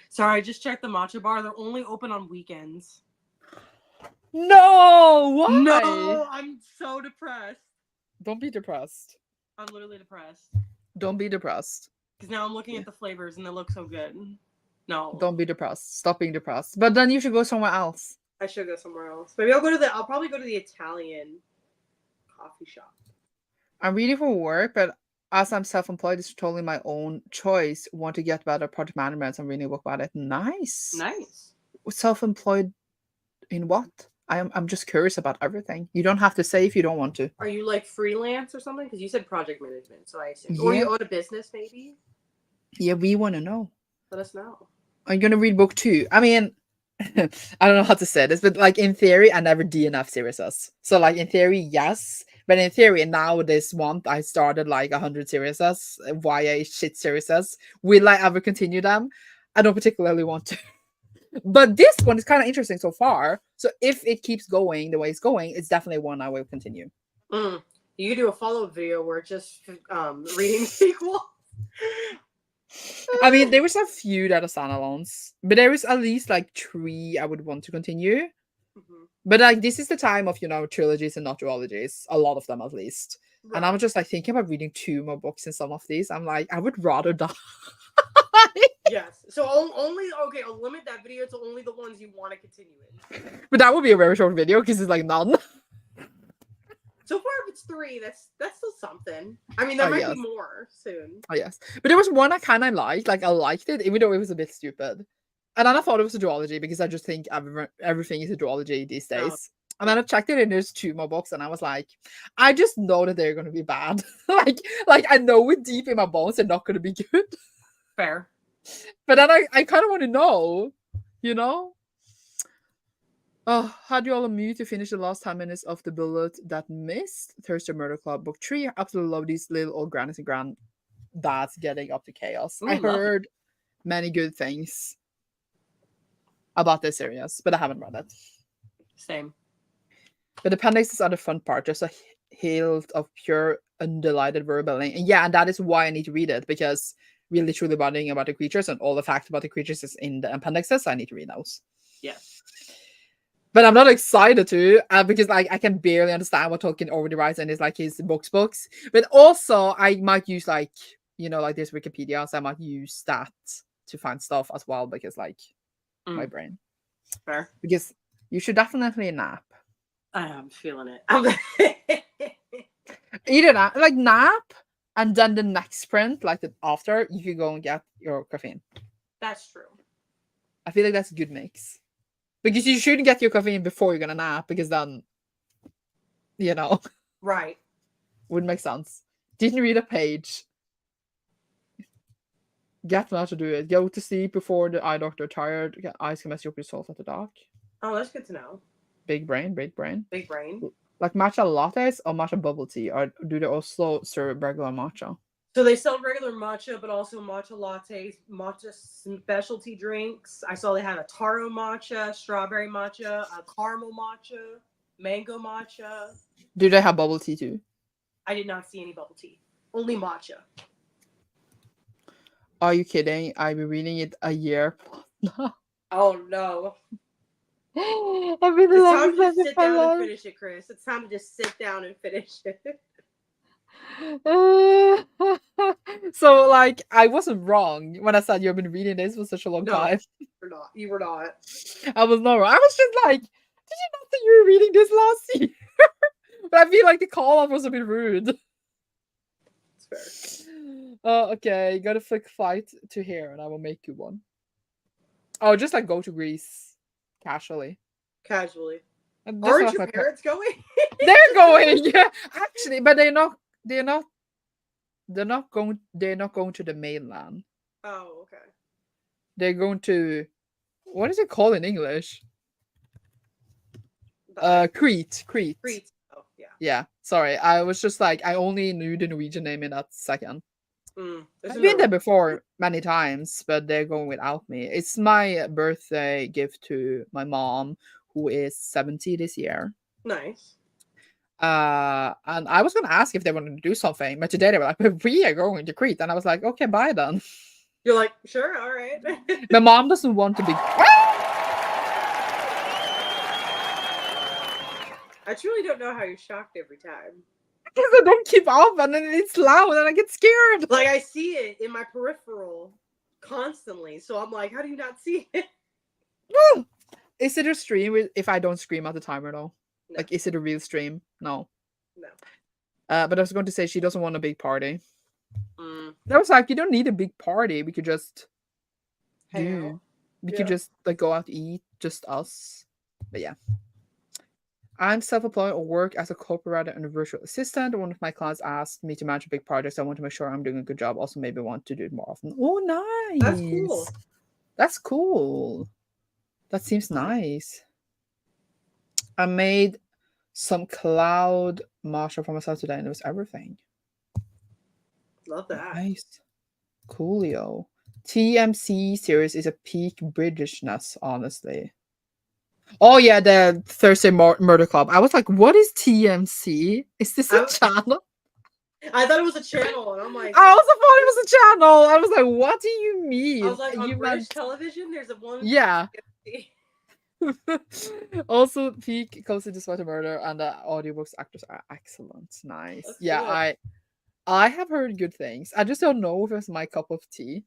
Sorry, I just checked the matcha bar. They're only open on weekends. No, why? No, I'm so depressed. Don't be depressed. I'm literally depressed. Don't be depressed. Because now I'm looking at the flavors and they look so good. No. Don't be depressed. Stop being depressed. But then you should go somewhere else. I should go somewhere else. Maybe I'll probably go to the Italian coffee shop. I'm reading for work, but as I'm self-employed, it's totally my own choice. Want to get better project management? I'm reading a book about it. Nice. Nice. Self-employed in what? I'm just curious about everything. You don't have to say if you don't want to. Are you like freelance or something? Because you said project management, so I assume. Or you own a business, maybe? Yeah, we want to know. Let us know. I'm gonna read book 2. I mean, I don't know how to say this, but like in theory, I never DNF series. So like in theory, yes. But in theory, now this month I started like 100 series, YA shit series. Will I ever continue them? I don't particularly want to. But this one is kind of interesting so far. So if it keeps going the way it's going, it's definitely one I will continue. You could do a follow-up video where it's just reading sequels. I mean, there was a few that are standalones, but there is at least like 3 I would want to continue. Mm-hmm. But like this is the time of trilogies and not duologies, a lot of them at least. Right. And I'm just like thinking about reading 2 more books in some of these. I'm like, I would rather die. Yes. So only I'll limit that video to only the ones you want to continue in. But that would be a very short video because it's like none. So far, if it's 3, that's still something. I mean, there might be more soon. Oh yes, but there was one I kind of liked. Like I liked it, even though it was a bit stupid. And then I thought it was a duology because I just think everything is a duology these days. Oh. And then I checked it and there's 2 more books, and I was like, I just know that they're going to be bad. like I know it deep in my bones they're not going to be good. Fair. But then I kind of want to know, Oh, had you all a mute to finish the last 10 minutes of The Bullet That Missed? Thursday Murder Club, book 3. I absolutely love these little old grannies and granddads getting up to chaos. I heard many good things about this series, but I haven't read it. Same. But the appendixes are the fun part, just a hilt of pure, undelighted verbally. And yeah, and that is why I need to read it, because we're literally wondering about the creatures, and all the facts about the creatures is in the appendixes, so I need to read those. Yeah. But I'm not excited to, because like I can barely understand what Tolkien already writes in his books. But also I might use like this Wikipedia, so I might use that to find stuff as well, because like my brain. Fair. Because you should definitely nap. I am feeling it. Either nap, and then the next sprint, like the after, you can go and get your caffeine. That's true. I feel like that's a good mix. Because you shouldn't get your caffeine before you're gonna nap, because then, Right. Wouldn't make sense. Didn't read a page. Get not to do it. Go to sleep before the eye doctor. Tired. Eyes can mess you up with salt at the dark. Oh, that's good to know. Big brain. Big brain. Like matcha lattes or matcha bubble tea, or do they also serve regular matcha? So they sell regular matcha, but also matcha lattes, matcha specialty drinks. I saw they had a taro matcha, strawberry matcha, a caramel matcha, mango matcha. Do they have bubble tea too? I did not see any bubble tea. Only matcha. Are you kidding? I've been reading it a year. Oh no. It's time to just sit down and finish it, Chris. It's time to just sit down and finish it. So like I wasn't wrong when I said you've been reading this for such a long time. You were not. I was not wrong. I was just like, did you not think you were reading this last year? But I feel like the call-off was a bit rude. It's fair. Oh, okay. Got a flick flight to here, and I will make you one. Oh, just like go to Greece casually. Aren't your parents going? They're going, yeah. Actually, but they're not going to the mainland. Oh, okay. They're going to, what is it called in English? Crete. Oh, yeah. Yeah. Sorry, I was just like, I only knew the Norwegian name in that second. I've been there before many times, but they're going without me. It's my birthday gift to my mom, who is 70 this year. Nice. And I was gonna ask if they wanted to do something, but today they were like, "But we are going to Crete," and I was like, "Okay, bye then." You're like, "Sure, all right." My mom doesn't want to be. I truly don't know how you're shocked every time. Because I don't keep up and then it's loud and I get scared. Like, I see it in my peripheral constantly, so I'm like, how do you not see it? Is it a stream if I don't scream at the timer though? No. Like, is it a real stream? No. No. But I was going to say she doesn't want a big party. Mm. I was like, you don't need a big party. We could just Hang out. We Yeah. could just like go out to eat, just us. But yeah. I'm self-employed or work as a copywriter and a virtual assistant. One of my clients asked me to manage a big project, so I want to make sure I'm doing a good job. Also, maybe want to do it more often. Oh, nice. That's cool. That's cool. That seems nice. I made some cloud marshal for myself today, and it was everything. Love that. Nice. Coolio. TMC series is a peak Britishness, honestly. Oh yeah, the Thursday Murder Club. I was like, what is TMC? Is this a channel? I thought it was a channel, and I'm like, I also thought it was a channel. I was like, what do you mean? I was like, on You British television, there's a one. Yeah. Also, peak closely to Sweat and Murder, and the audiobooks actors are excellent. Nice. That's Yeah, good. I have heard good things. I just don't know if it's my cup of tea.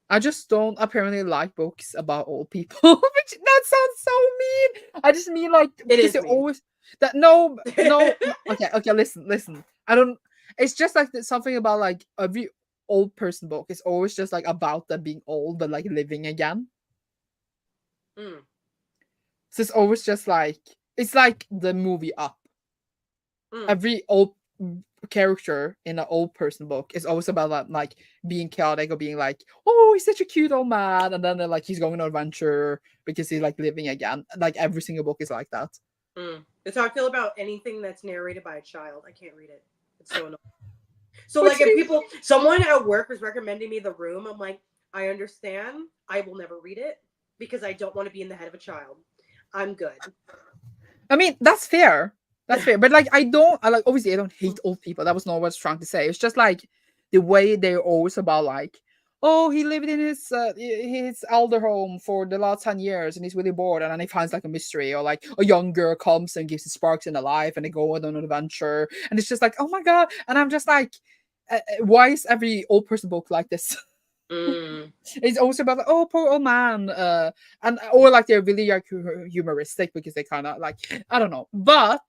I just don't apparently like books about old people. Which that sounds so mean. I just mean like It is it mean. always that no. Okay, listen. I don't. It's just like something about like every old person book is always just like about them being old but like living again. Mm. So it's always just like it's like the movie Up. Mm. Every old character in an old person book is always about like being chaotic or being like, oh, he's such a cute old man, and then they're like he's going on an adventure because he's like living again. Like every single book is like that. Mm. That's how I feel about anything that's narrated by a child. I can't read it. It's so annoying. So like if someone at work was recommending me The Room, I'm like, I understand. I will never read it because I don't want to be in the head of a child. I'm good. I mean, that's fair. That's fair. But like I like obviously I don't hate old people. That was not what I was trying to say. It's just like the way they're always about like, oh, he lived in his elder home for the last 10 years and he's really bored, and then he finds like a mystery, or like a young girl comes and gives him sparks in their life and they go on an adventure, and it's just like, oh my god. And I'm just like, why is every old person book like this? Mm. It's also about like, oh, poor old man, and or like they're really like humoristic because they kind of like, I don't know. But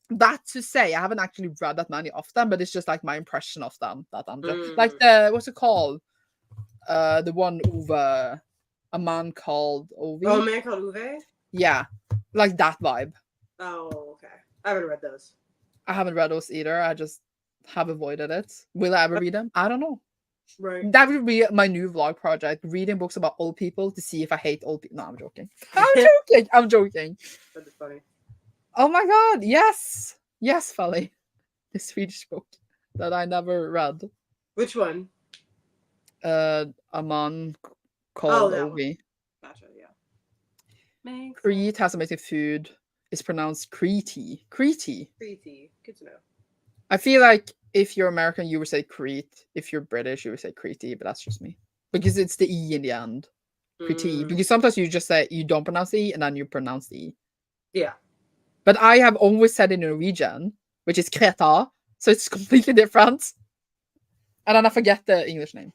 that to say, I haven't actually read that many of them, but it's just like my impression of them that I'm just like the what's it called? The one Uwe, a man called Ovi. Oh, a man called Uwe? Yeah, like that vibe. Oh, okay. I haven't read those. I haven't read those either. I just have avoided it. Will I ever read them? I don't know. Right. That would be my new vlog project: reading books about old people to see if I hate old people. No, I'm joking. I'm joking. That is funny. Oh my god, yes, Fally. The Swedish book that I never read. Which one? A man called Ovi. Gotcha. Yeah. Crete has amazing food. It's pronounced Crete. Crete. Good to know. I feel like if you're American, you would say Crete. If you're British, you would say Crete, but that's just me. Because it's the E in the end. Crete. Because sometimes you just say you don't pronounce the E and then you pronounce the E. Yeah. But I have always said in Norwegian, which is Kreta, so it's completely different. And then I forget the English name.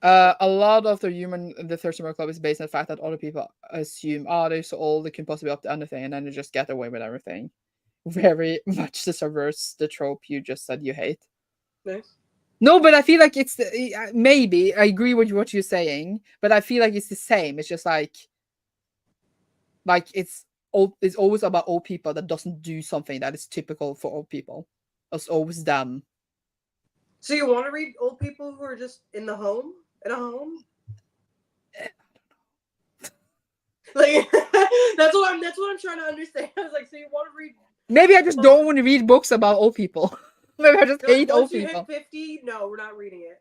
A lot of the Thursday Murder Club is based on the fact that other people assume, they're so old, they can possibly be up to anything, and then they just get away with everything. Very much the subverts the trope you just said you hate. Nice. No, but I feel like it's maybe I agree with what you're saying, but I feel like it's the same. It's just like it's always about old people that doesn't do something that is typical for old people. It's always them. So you want to read old people who are just in a home? Like that's what I'm trying to understand. I was like, so you want to read? Maybe I just don't want to read books about old people. Maybe I just hate old people. Once you hit 50, no, we're not reading it.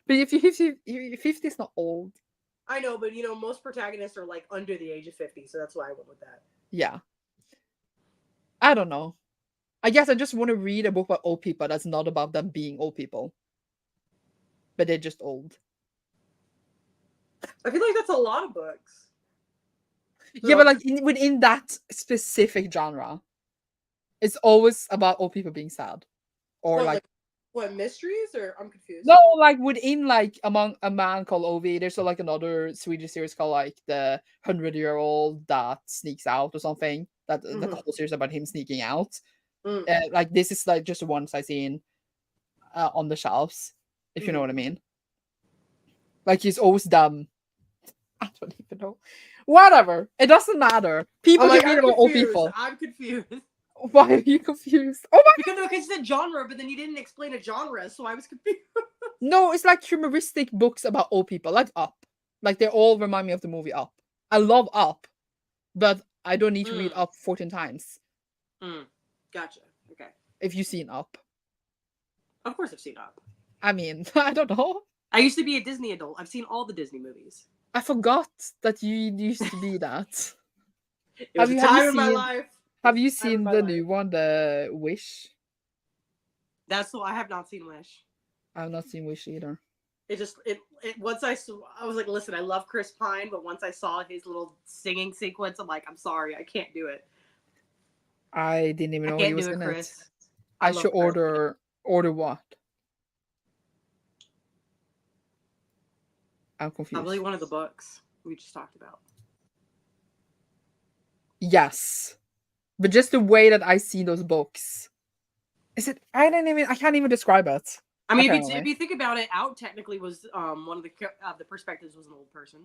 But if you 50 is not old. I know, but most protagonists are like under the age of 50, so that's why I went with that. Yeah. I don't know. I guess I just want to read a book about old people that's not about them being old people. But they're just old. I feel like that's a lot of books. Yeah, but like within that specific genre, it's always about old people being sad, or What, like what mysteries? Or I'm confused. no, like within like among a man called Ovi, there's like another Swedish series called like the 100-year-old that sneaks out or something. That the Mhm. whole series about him sneaking out. Mm. Like this is like just the ones I seen on the shelves, if you know Mhm. what I mean. Like he's always dumb. I don't even know. Whatever. It doesn't matter. People I'm can like, read I'm about old confused. people. I'm confused. Why are you confused? Oh my Because you said genre, but then you didn't explain a genre, so I was confused. no, it's like humoristic books about old people, like Up. Like they all remind me of the movie Up. I love Up, but I don't need to read Mm. Up 14 times. Gotcha. Okay. If you've seen Up. Of course I've seen Up. I mean, I don't know. I used to be a Disney adult. I've seen all the Disney movies. I forgot that you used to be that. It was a time in my life. Have you It was a time in seen my the life. new one, The Wish? That's why I have not seen Wish. I've not seen Wish either. It just it once I was like, listen, I love Chris Pine, but once I saw his little singing sequence, I'm like, I'm sorry, I can't do it. I didn't even I know he can't was do it, in it. Chris. I love should Chris. order what? I'm confused. Probably one of the books we just talked about. Yes. But just the way that I see those books. Is it I can't even describe it. I mean, Apparently. if you think about it, Out technically was one of the perspectives was an old person.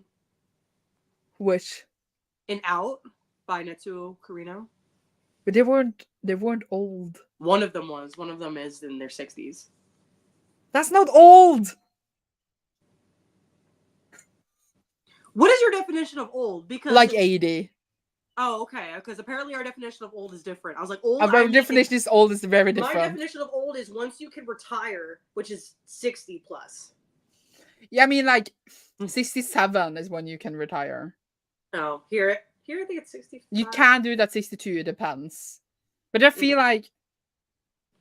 Which? In Out by Netsuo Carino. But they weren't old. One of them was. One of them is in their 60s. That's not old. What is your definition of old? Because Like 80. oh, okay. Because apparently our definition of old is different. I was like, old. Our definition is old is very different. My definition of old is once you can retire, which is 60 plus. Yeah, I mean like 67 is when you can retire. Oh, here I think it's 65. You can do that 62, it depends. But I feel like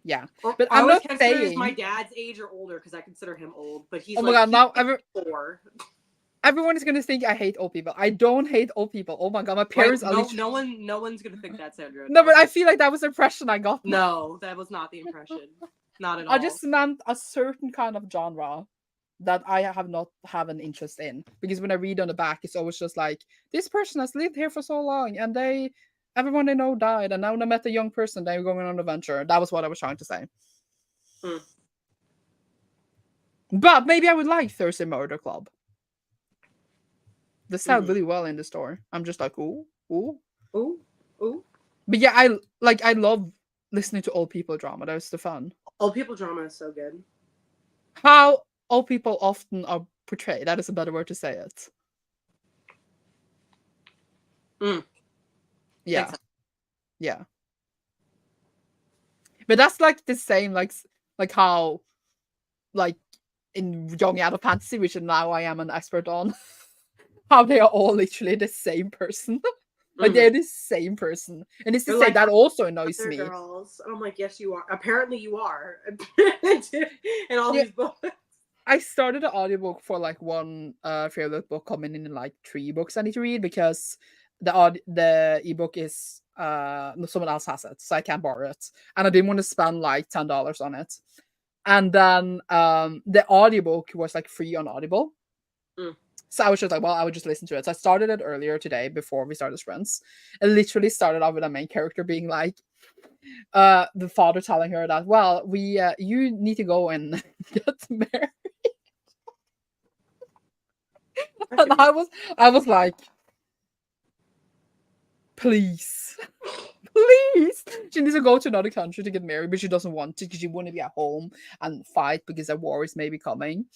yeah. But I I'm always not consider saying my dad's age or older because I consider him old, but he's oh my like god, now 4. everyone is gonna think I hate old people. I don't hate old people. Oh my god, my parents Wait, are literally... no one's gonna think that, Sandra. No, but I feel like that was the impression I got. No, that was not the impression. Not at all. I just meant a certain kind of genre that I have an interest in. Because when I read on the back, it's always just like, this person has lived here for so long and everyone they know died, and now they met a young person, they're going on an adventure. That was what I was trying to say. But maybe I would like Thursday Murder Club. They sell really well in the store. I'm just like, ooh. But yeah, I love listening to old people drama. That's the fun. Old people drama is so good. How old people often are portrayed. That is a better word to say it. Yeah. Yeah. But that's like the same, like how, like in Young Adult Fantasy, which now I am an expert on, how they are all literally the same person. Like they're the same person, and it's to say like, that also annoys me. Girls, and I'm like, yes, you are. Apparently, you are. In all these books. I started an audiobook for like one favorite book coming in like 3 books I need to read because the ebook is someone else has it, so I can't borrow it, and I didn't want to spend like $10 on it. And then the audiobook was like free on Audible. So I was just like, well, I would just listen to it. So I started it earlier today before we started sprints. It literally started off with a main character being like, the father telling her that, well, you need to go and get married. And I was like, please. Please. She needs to go to another country to get married, but she doesn't want to because she want to be at home and fight because a war is maybe coming.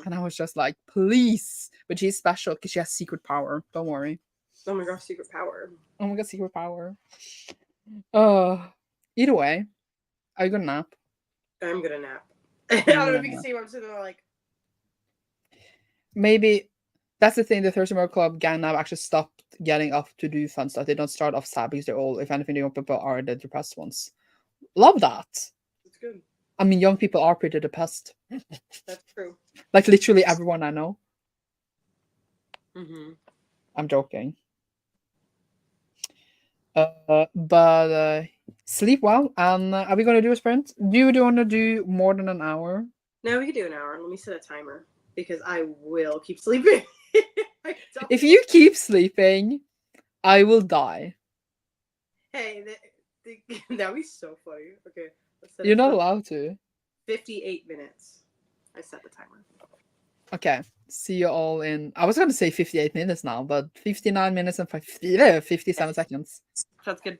And I was just like, please. But she's special because she has secret power. Don't worry. Oh my gosh, secret power. Oh my god, secret power. Either way, are you gonna nap? I'm gonna nap. I don't know if you can see what I'm sitting there like. Maybe that's the thing. The Thursday Murder Club gang now actually stopped getting up to do fun stuff. They don't start off sad because they're all, if anything, the young people are the depressed ones. Love that. It's good. I mean, young people are pretty depressed. That's true. Like literally everyone I know. Mm-hmm. I'm joking. But sleep well. And are we gonna do a sprint? Do you want to do more than an hour? No, we could do an hour. Let me set a timer because I will keep sleeping. I don't. If you keep sleeping, I will die. Hey, that'd be so funny. Okay, let's set You're it not for allowed to. 58 minutes. I set the timer. Okay. See you all in. I was gonna say 58 minutes now, but 59 minutes and 57 seconds. Sounds good.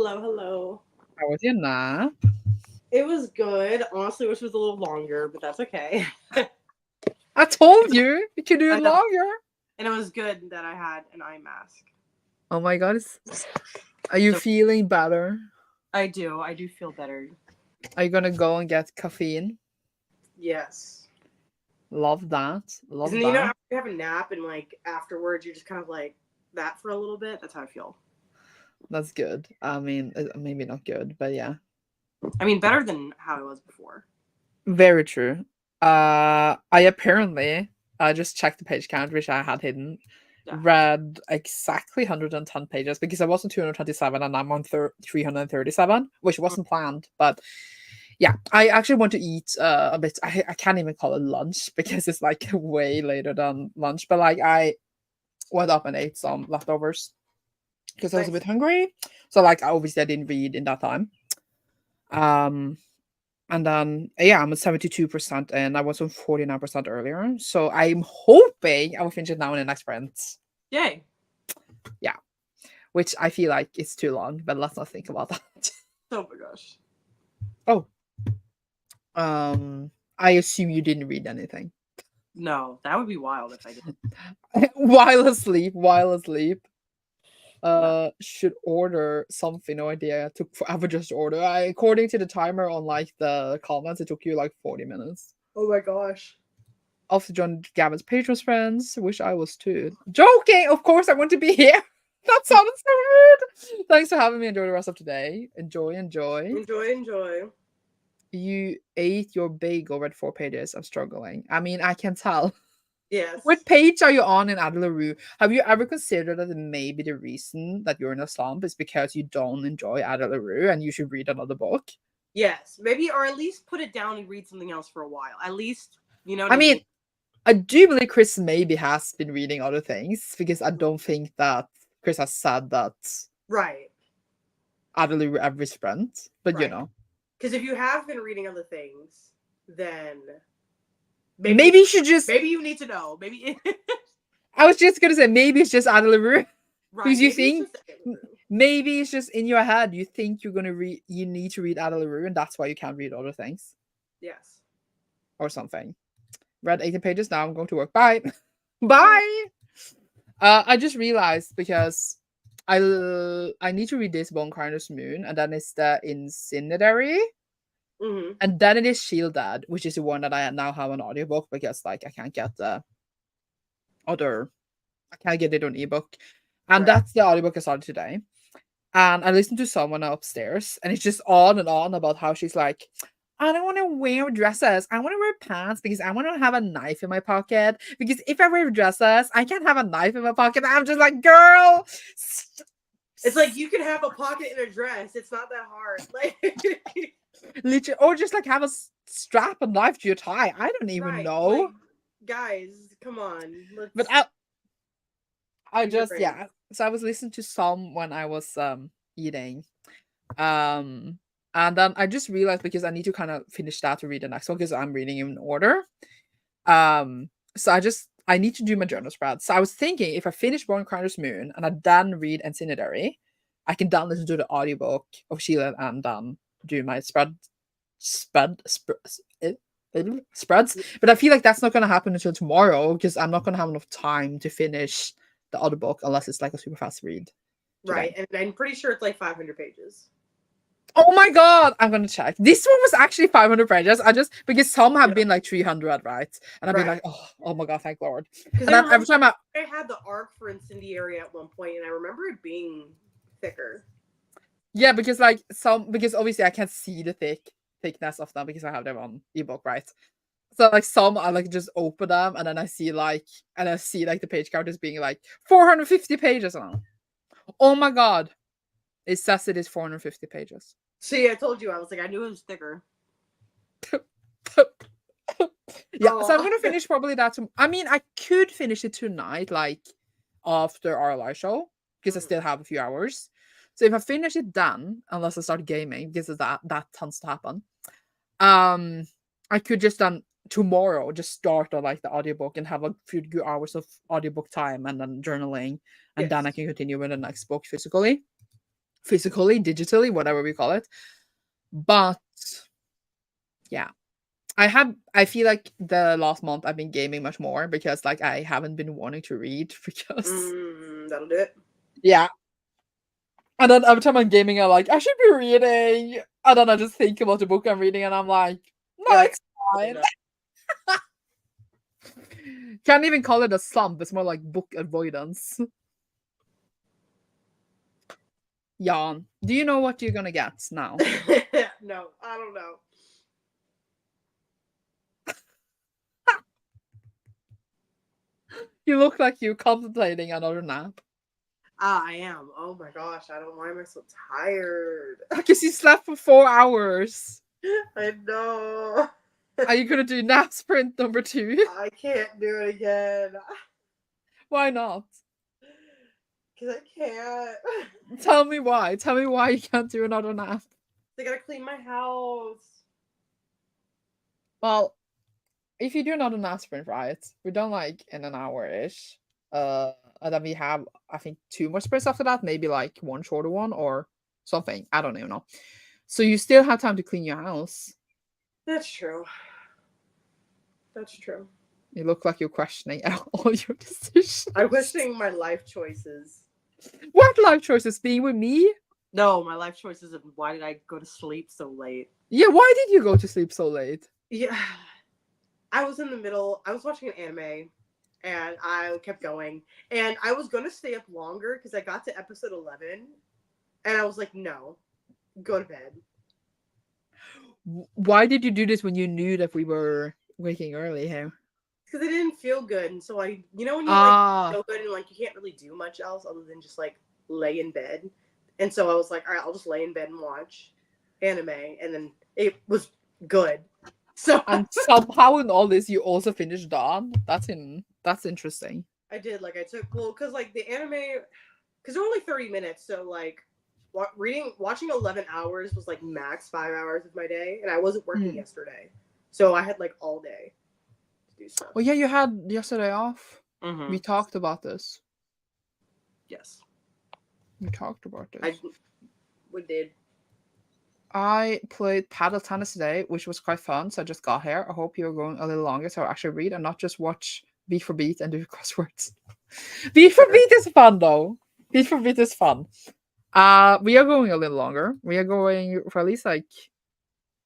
Hello. How was your nap? It was good. Honestly, wish it was a little longer, but that's okay. I told you you could do I it know. longer. And it was good that I had an eye mask. Oh my god, are you So- feeling better? I do feel better. Are you gonna go and get caffeine? Yes. Love that. Love Isn't, you know, that. after you have a nap and like afterwards you're just kind of like that for a little bit? That's how I feel. That's good. I mean, maybe not good, but yeah. I mean, better than how it was before. Very true. I just checked the page count, which I had hidden. Yeah. Read exactly 110 pages because I was on 227 and I'm on 337, which wasn't planned. But yeah, I actually want to eat a bit. I can't even call it lunch because it's like way later than lunch. But like I went up and ate some leftovers because I was a Nice. bit hungry. So like obviously I didn't read in that time. And then yeah, I'm at 72% and I was on 49% earlier. So I'm hoping I will finish it now in the next sprint. Yay. Yeah. Which I feel like is too long, but let's not think about that. Oh my gosh. Oh. I assume you didn't read anything. No, that would be wild if I did. While asleep. No. Should order something. No idea. It took forever just to order. According to the timer on like the comments, it took you like 40 minutes. Oh my gosh. Also joined Gavin's Patrons friends. Wish I was too. Joking! Of course I want to be here. That sounded so rude. Thanks for having me. Enjoy the rest of today. Enjoy. Enjoy. You ate your bagel, read 4 pages. I'm struggling. I mean, I can tell. Yes. What page are you on in Adler Rue? Have you ever considered that maybe the reason that you're in a slump is because you don't enjoy Adler Rue and you should read another book? Yes. Maybe, or at least put it down and read something else for a while. At least, you know what I mean, I do believe Chris maybe has been reading other things because I don't think that Chris has said that Right. Adler every sprint, but you Right. know. Because if you have been reading other things, then Maybe you should just. maybe you need to know. Maybe. I was just gonna say maybe it's just Adler Right. because you maybe think it's just maybe it's just in your head. You think you're gonna read. You need to read Adler and that's why you can't read other things yes. or something. Read 18 pages. Now I'm going to work. Bye. Bye. I just realized because I need to read this Bone Carner's Moon, and then it's the Incendiary, Mm-hmm. and then it is Shielded, which is the one that I now have on audiobook because like I can't get the other, I can't get it on ebook, and Right. that's the audiobook I started today. And I listened to someone upstairs, and it's just on and on about how she's like, I don't want to wear dresses. I want to wear pants because I want to have a knife in my pocket. Because if I wear dresses, I can't have a knife in my pocket. I'm just like, girl. It's like you can have a pocket in a dress. It's not that hard. Like, literally, or just like have a strap a knife to your tie. I don't even right. know. Like, guys, come on. But I use your just brain. yeah. So I was listening to some when I was eating. And then I just realized because I need to kind of finish that to read the next one because I'm reading in order. So I need to do my journal spread. So I was thinking if I finish Born Carter's Moon and I then read Incendiary, I can then listen to the audiobook of Sheila and do my spreads. But I feel like that's not gonna happen until tomorrow because I'm not gonna have enough time to finish the other book unless it's like a super fast read. Right. And I'm pretty sure it's like 500 pages. Oh my god, I'm gonna check. This one was actually 500 pages. I just because some have been like 300, right? And I've been like, oh my god, thank Lord. And then every time I had the arc for Incendiary at one point, and I remember it being thicker. Yeah, because like because obviously I can't see the thickness of them because I have them on ebook, right? So like some I like just open them and then I see like the page count is being like 450 pages on. Oh my god. It says it is 450 pages. See, I told you. I was like, I knew it was thicker. Yeah, so I'm gonna finish probably that. I mean, I could finish it tonight, like after our live show, because I still have a few hours. So if I finish it then, unless I start gaming, because that tends to happen, I could just then tomorrow just start on like the audiobook and have a few good hours of audiobook time and then journaling, and then I can continue with the next book physically. physically, digitally, whatever we call it. But yeah, I feel like the last month I've been gaming much more because like I haven't been wanting to read because That'll do it. yeah. And then every time I'm gaming, I'm like, I should be reading. And then I just think about the book I'm reading and I'm like, no, You're like, it's fine. Can't even call it a slump. It's more like book avoidance. Jan, do you know what you're gonna get now? no, I don't know. You look like you're contemplating another nap. I am. Oh my gosh, I don't. Why am I so tired? Because you slept for 4 hours. I know. Are you gonna do nap sprint number 2? I can't do it again. Why not? Because I can't. Tell me why. Tell me why you can't do another nap. I gotta clean my house. Well, if you do another nap sprint, right? We're done like in an hour-ish. And then we have, I think, 2 more sprints after that. Maybe like one shorter one or something. I don't even know. So you still have time to clean your house. That's true. That's true. You look like you're questioning all your decisions. I'm questioning my life choices. What life choices? Being with me? No, my life choices of why did I go to sleep so late? Yeah, why did you go to sleep so late? Yeah. I was in the middle. I was watching an anime and I kept going. And I was going to stay up longer because I got to episode 11 and I was like, no, go to bed. Why did you do this when you knew that we were waking early? How? Because I didn't feel good. And so when you like feel good and like you can't really do much else other than just like lay in bed. And so I was like, all right, I'll just lay in bed and watch anime. And then it was good. So and somehow in all this you also finished Dawn. That's interesting. I did like I took because like the anime because they're only 30 minutes, so like watching 11 hours was like max 5 hours of my day, and I wasn't working yesterday, so I had like all day to do stuff. Oh yeah, you had yesterday off. Mm-hmm. We talked about this. Yes, we talked about this. We did. I played paddle tennis today, which was quite fun. So I just got here. I hope you're going a little longer so I actually read and not just watch beat for beat and do crosswords. Beat for beat is fun though. Beat for beat is fun. We are going a little longer. We are going for at least like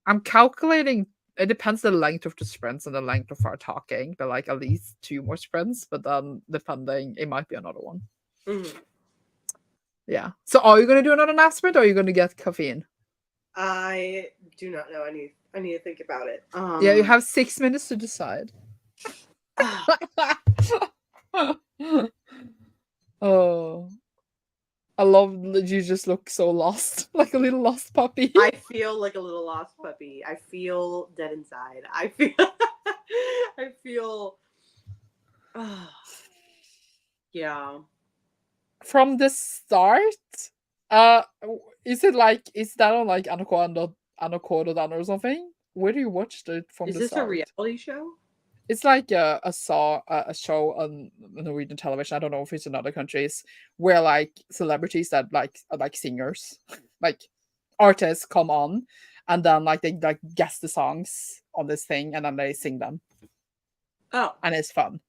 I'm calculating. It depends the length of the sprints and the length of our talking, but like at least 2 more sprints. But then depending, it might be another one. Mm-hmm. Yeah. So are you gonna do another nap sprint or are you gonna get caffeine? I do not know. I need to think about it. Yeah, you have 6 minutes to decide. Oh, I love that you just look so lost, like a little lost puppy. I feel like a little lost puppy. I feel dead inside. I feel. Yeah. From the start, is that on like Anaconda or something? Where do you watch it from? Is the this start? a reality show? It's like a show on Norwegian television. I don't know if it's in other countries where like celebrities that like are like singers, like artists come on, and then like they like guess the songs on this thing, and then they sing them. Oh, and it's fun.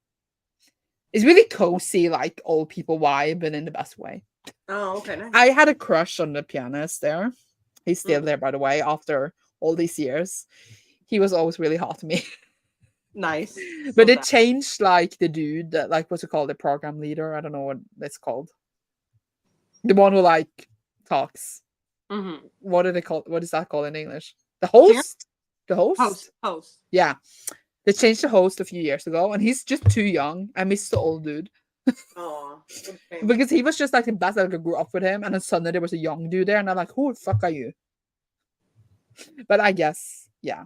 It's really cozy, like old people vibe, and in the best way. Oh, okay. Nice. I had a crush on the pianist there. He's still there, by the way, after all these years. He was always really hot to me. Nice. But it changed like the dude that like what's it called? The program leader. I don't know what it's called. The one who like talks. Mm-hmm. What do they call? What is that called in English? The host. The host. Host. Yeah, they changed the host a few years ago, and he's just too young. I miss the old dude. Oh. Because he was just like the best. Like I grew up with him, and then suddenly there was a young dude there, and I'm like, who the fuck are you? But I guess, yeah.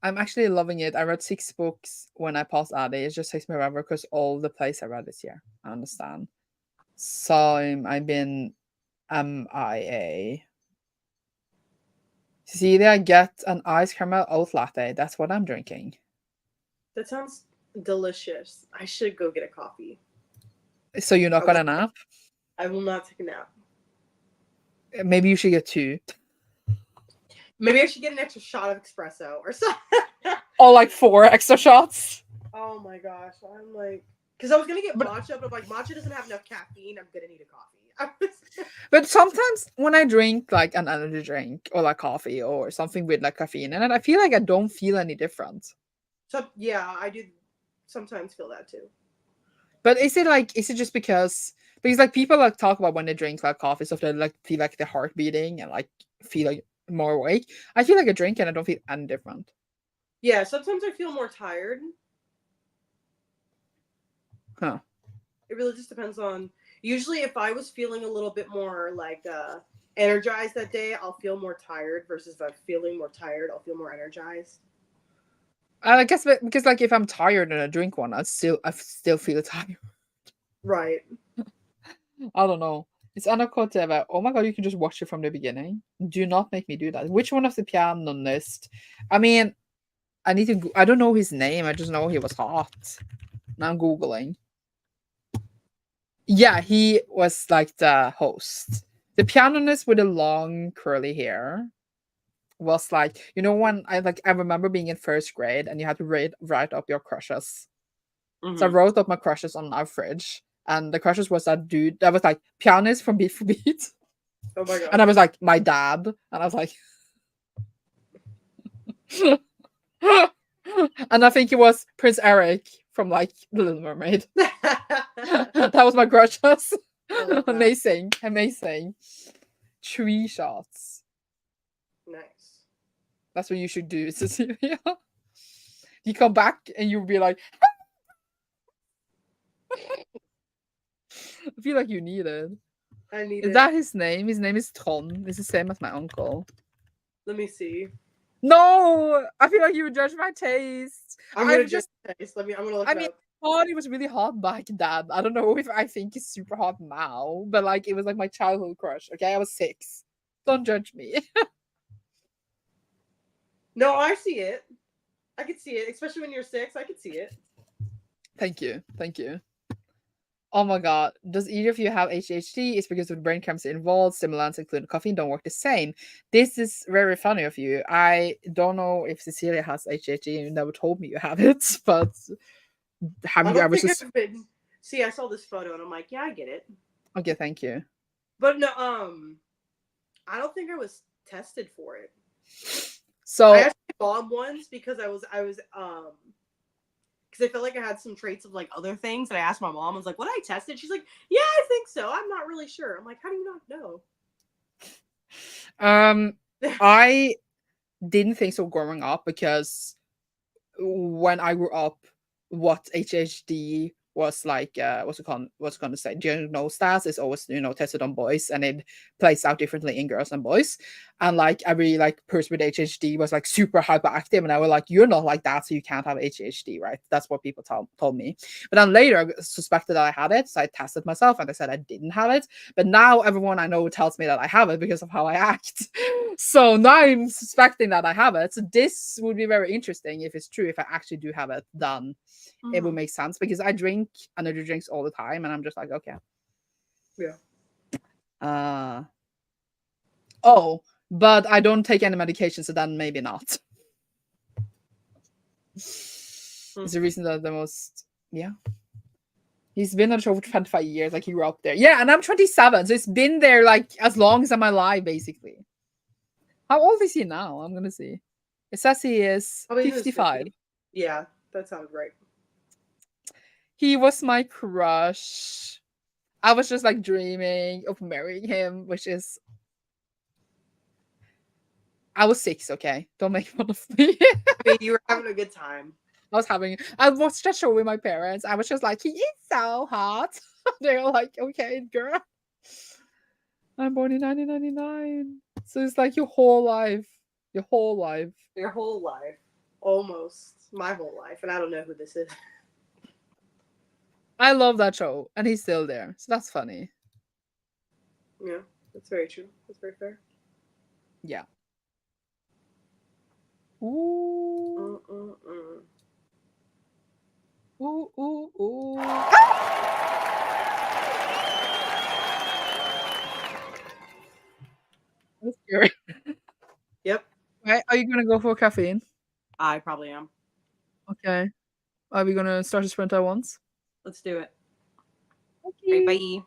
I'm actually loving it. I read 6 books when I passed Addy. It just takes me forever because all the plays I read this year. I understand. So I've been MIA. Cecilia, get an ice caramel oat latte. That's what I'm drinking. That sounds delicious. I should go get a coffee. So you're not gonna nap? I will not take a nap. Maybe you should get 2. Maybe I should get an extra shot of espresso or something. Or like 4 extra shots. Oh my gosh, I'm like, because I was gonna get But- matcha, but I'm like, matcha doesn't have enough caffeine. I'm gonna need a coffee. But sometimes when I drink like an energy drink or like coffee or something with like caffeine in it, I feel like I don't feel any different. So yeah, I do sometimes feel that too. But is it just because like people like talk about when they drink like coffee stuff, they like feel like their heart beating and like feel like more awake. I feel like I drink and I don't feel any different. Yeah, sometimes I feel more tired. Huh. It really just depends on. Usually, if I was feeling a little bit more like energized that day, I'll feel more tired. Versus if I'm feeling more tired, I'll feel more energized. I guess because like if I'm tired and I drink one, I still feel tired. Right. I don't know. It's Anakota about, oh my god, you can just watch it from the beginning. Do not make me do that. Which one of the pianist? I mean, I need to. I don't know his name. I just know he was hot. Now I'm googling. Yeah, he was like the host. The pianist with the long curly hair was like, you know, when I remember being in first grade and you had to write up your crushes. So I wrote up my crushes on our fridge, and the crushes was that dude that was like pianist from Beat for Beat. Oh my god. And I was like, my dad. And I was like, and I think it was Prince Eric from like The Little Mermaid. That was my crushes. Amazing. 3 shots. Nice. That's what you should do, Cecilia. You come back and you'll be like, I feel like you need it. I need Is it. that his name? His name is Ton. It's the same as my uncle. Let me see. No, I feel like you would judge my taste. I'm gonna I've just. taste. I'm gonna look I it mean, up. thought he was really hot back then. I don't know if I think he's super hot now, but like it was like my childhood crush. Okay, I was 6. Don't judge me. No, I see it. I can see it, especially when you're 6. I can see it. Thank you. Oh my god. Does either of you have ADHD? It's because of the brain chemistry involved. Stimulants, including caffeine, don't work the same. This is very funny of you. I don't know if Cecilia has ADHD and you never told me you have it, but have I you don't ever think I've been. See, I saw this photo and I'm like, yeah, I get it. Okay, thank you. But no, I don't think I was tested for it. So I asked my mom once because I was because I felt like I had some traits of like other things. And I asked my mom, I was like, "What I tested?" She's like, "Yeah, I think so. I'm not really sure." I'm like, "How do you not know?" I didn't think so growing up because when I grew up, what HHD was like, what's it going to say? Diagnosed as is always, tested on boys, and it plays out differently in girls and boys. And like every like person with HHD was like super hyperactive, and I was like, you're not like that, so you can't have HHD, right? That's what people told me. But then later, I suspected that I had it, so I tested myself, and they said I didn't have it. But now everyone I know tells me that I have it because of how I act. So now I'm suspecting that I have it. So this would be very interesting if it's true. If I actually do have it, then it would make sense because I drink energy drinks all the time, and I'm just like, okay. Yeah. Oh, but I don't take any medication, so then maybe not. It's the reason that the most, yeah. He's been on the show for 25 years, like he grew up there. Yeah, and I'm 27, so it's been there like as long as I'm alive, basically. How old is he now? I'm gonna see. It says he is 55. Yeah, that sounds right. He was my crush. I was just like dreaming of marrying him, which is. I was 6, okay? Don't make fun of me. I mean, you were having a good time. I watched that show with my parents. I was just like, he is so hot. They were like, okay, girl. I'm born in 1999. So it's like your whole life. Your whole life. Your whole life. Almost. My whole life. And I don't know who this is. I love that show. And he's still there. So that's funny. Yeah, that's very true. That's very fair. Yeah. Ooh. Ooh, ooh, ooh. You're- Yep, Right? Are you gonna go for caffeine? I probably am. Okay. Are we gonna start a sprint at once? Let's do it. Okay. Bye.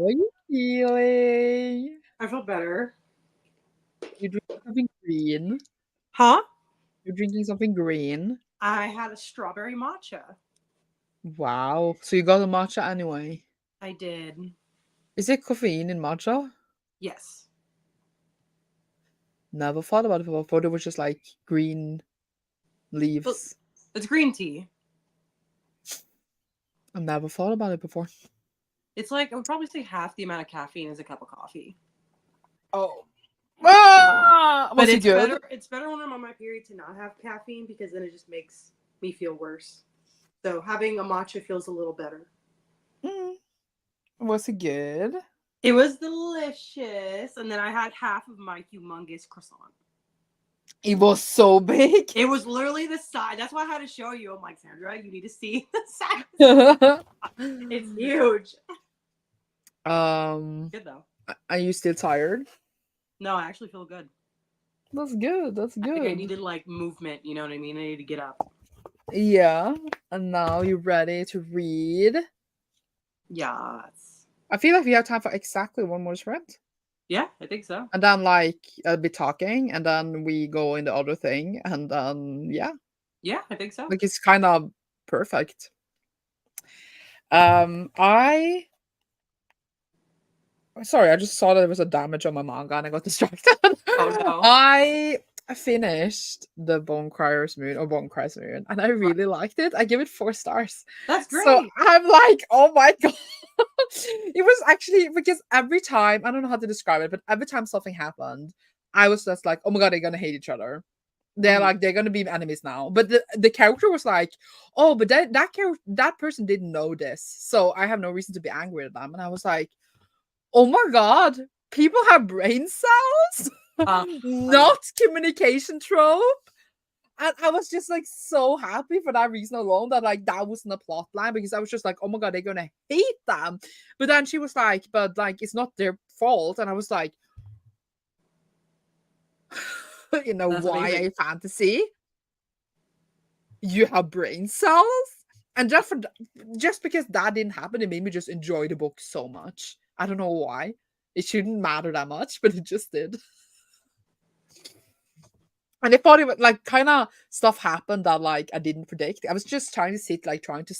How are you feeling? I feel better. You drinking something green? Huh? You're drinking something green? I had a strawberry matcha. Wow. So you got a matcha anyway. I did. Is it caffeine in matcha? Yes. Never thought about it before. I thought it was just like green Well, leaves. it's green tea. I've never thought about it before. It's like I would probably say half the amount of caffeine as a cup of coffee. Oh. Ah! But Was it it's good? better. It's better when I'm on my period to not have caffeine because then it just makes me feel worse. So having a matcha feels a little better. Mm. Was it good? It was delicious, and then I had half of my humongous croissant. It was so big. It was literally the size. That's why I had to show you. I'm like, Sandra, you need to see the size. It's huge. Good though. Are you still tired? No, I actually feel good. That's good. That's I think I good. needed like movement. You know what I mean? I needed to get up. Yeah. And now you're ready to read. Yes. I feel like we have time for exactly one more script. Yeah, I think so. And then like I'll be talking and then we go in the other thing and then yeah. Yeah, I think so. Like it's kind of perfect. Sorry, I just saw that there was a damage on my manga and I got distracted. Oh no. I finished the Bone Crier's Moon or Bone Crier's Moon and I really liked it. I give it 4 stars. That's great. So I'm like, oh my god. It was actually because every time, I don't know how to describe it, but every time something happened, I was just like, oh my god, they're gonna hate each other. They're like, they're gonna be enemies now. But the character was like, oh, but that person didn't know this, so I have no reason to be angry at them. And I was like, oh my god, people have brain cells, not communication trope. And I was just like so happy for that reason alone that like that wasn't a plot line because I was just like, oh my god, they're gonna hate them. But then she was like, but like it's not their fault. And I was like, you know, That's why amazing. a fantasy? You have brain cells? And just because that didn't happen, it made me just enjoy the book so much. I don't know why. It shouldn't matter that much, but it just did. And I thought it was like kind of stuff happened that like I didn't predict. I was just trying to sit like trying to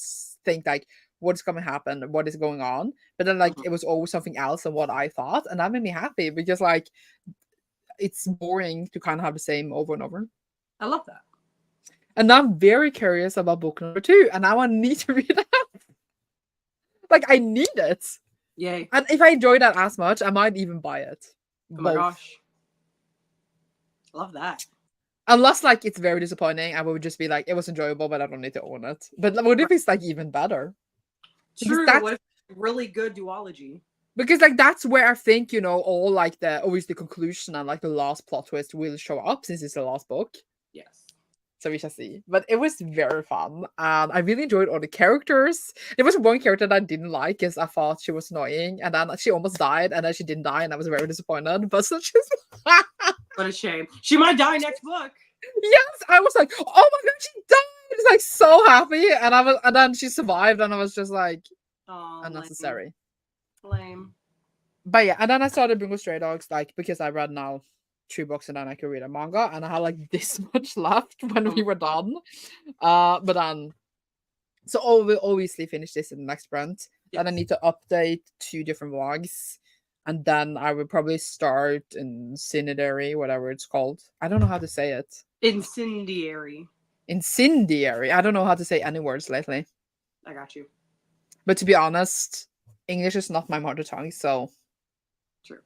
think like what's going to happen, what is going on. But then like it was always something else than what I thought, and that made me happy because like it's boring to kind of have the same over and over. I love that. And now I'm very curious about book number 2, and now I need to read it. Like I need it. Yay! And if I enjoy that as much, I might even buy it. Oh my gosh, love that. Unless like it's very disappointing, I would just be like, it was enjoyable, but I don't need to own it. But what if it's like even better? True. What if really good duology? Because like that's where I think, you know, all like the always the conclusion and like the last plot twist will show up since it's the last book. Yes. So we shall see. But it was very fun. And I really enjoyed all the characters. There was one character that I didn't like because I thought she was annoying. And then she almost died. And then she didn't die. And I was very disappointed. But so she's what a shame. She might die next book. Yes, I was like, oh my god, she died. I was like so happy. And then she survived. And I was just like, unnecessary. Lame. But yeah, and then I started Bungo Stray Dogs, like because I read now 2 books and then I could read a manga, and I had like this much left when we were done. But then so we'll obviously finish this in the next sprint. Yes. Then I need to update 2 different vlogs, and then I will probably start Incendiary, whatever it's called. I don't know how to say it. Incendiary. I don't know how to say any words lately. I got you. But to be honest, English is not my mother tongue, so true.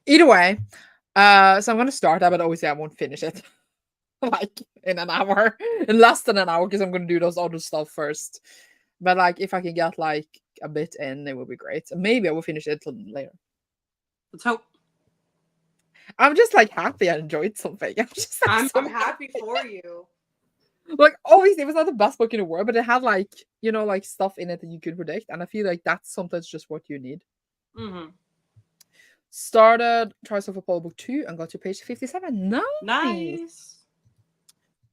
Either way, so I'm gonna start that, but obviously I won't finish it like in an hour, in less than an hour, because I'm gonna do those other stuff first. But like if I can get like a bit in, it would be great. Maybe I will finish it later. Let's hope. I'm just like happy I enjoyed something. I'm happy for you. Like obviously it was not the best book in the world, but it had like, you know, like stuff in it that you could predict, and I feel like that's sometimes just what you need. Started Trials of Apollo book 2 and got to page 57. Nice.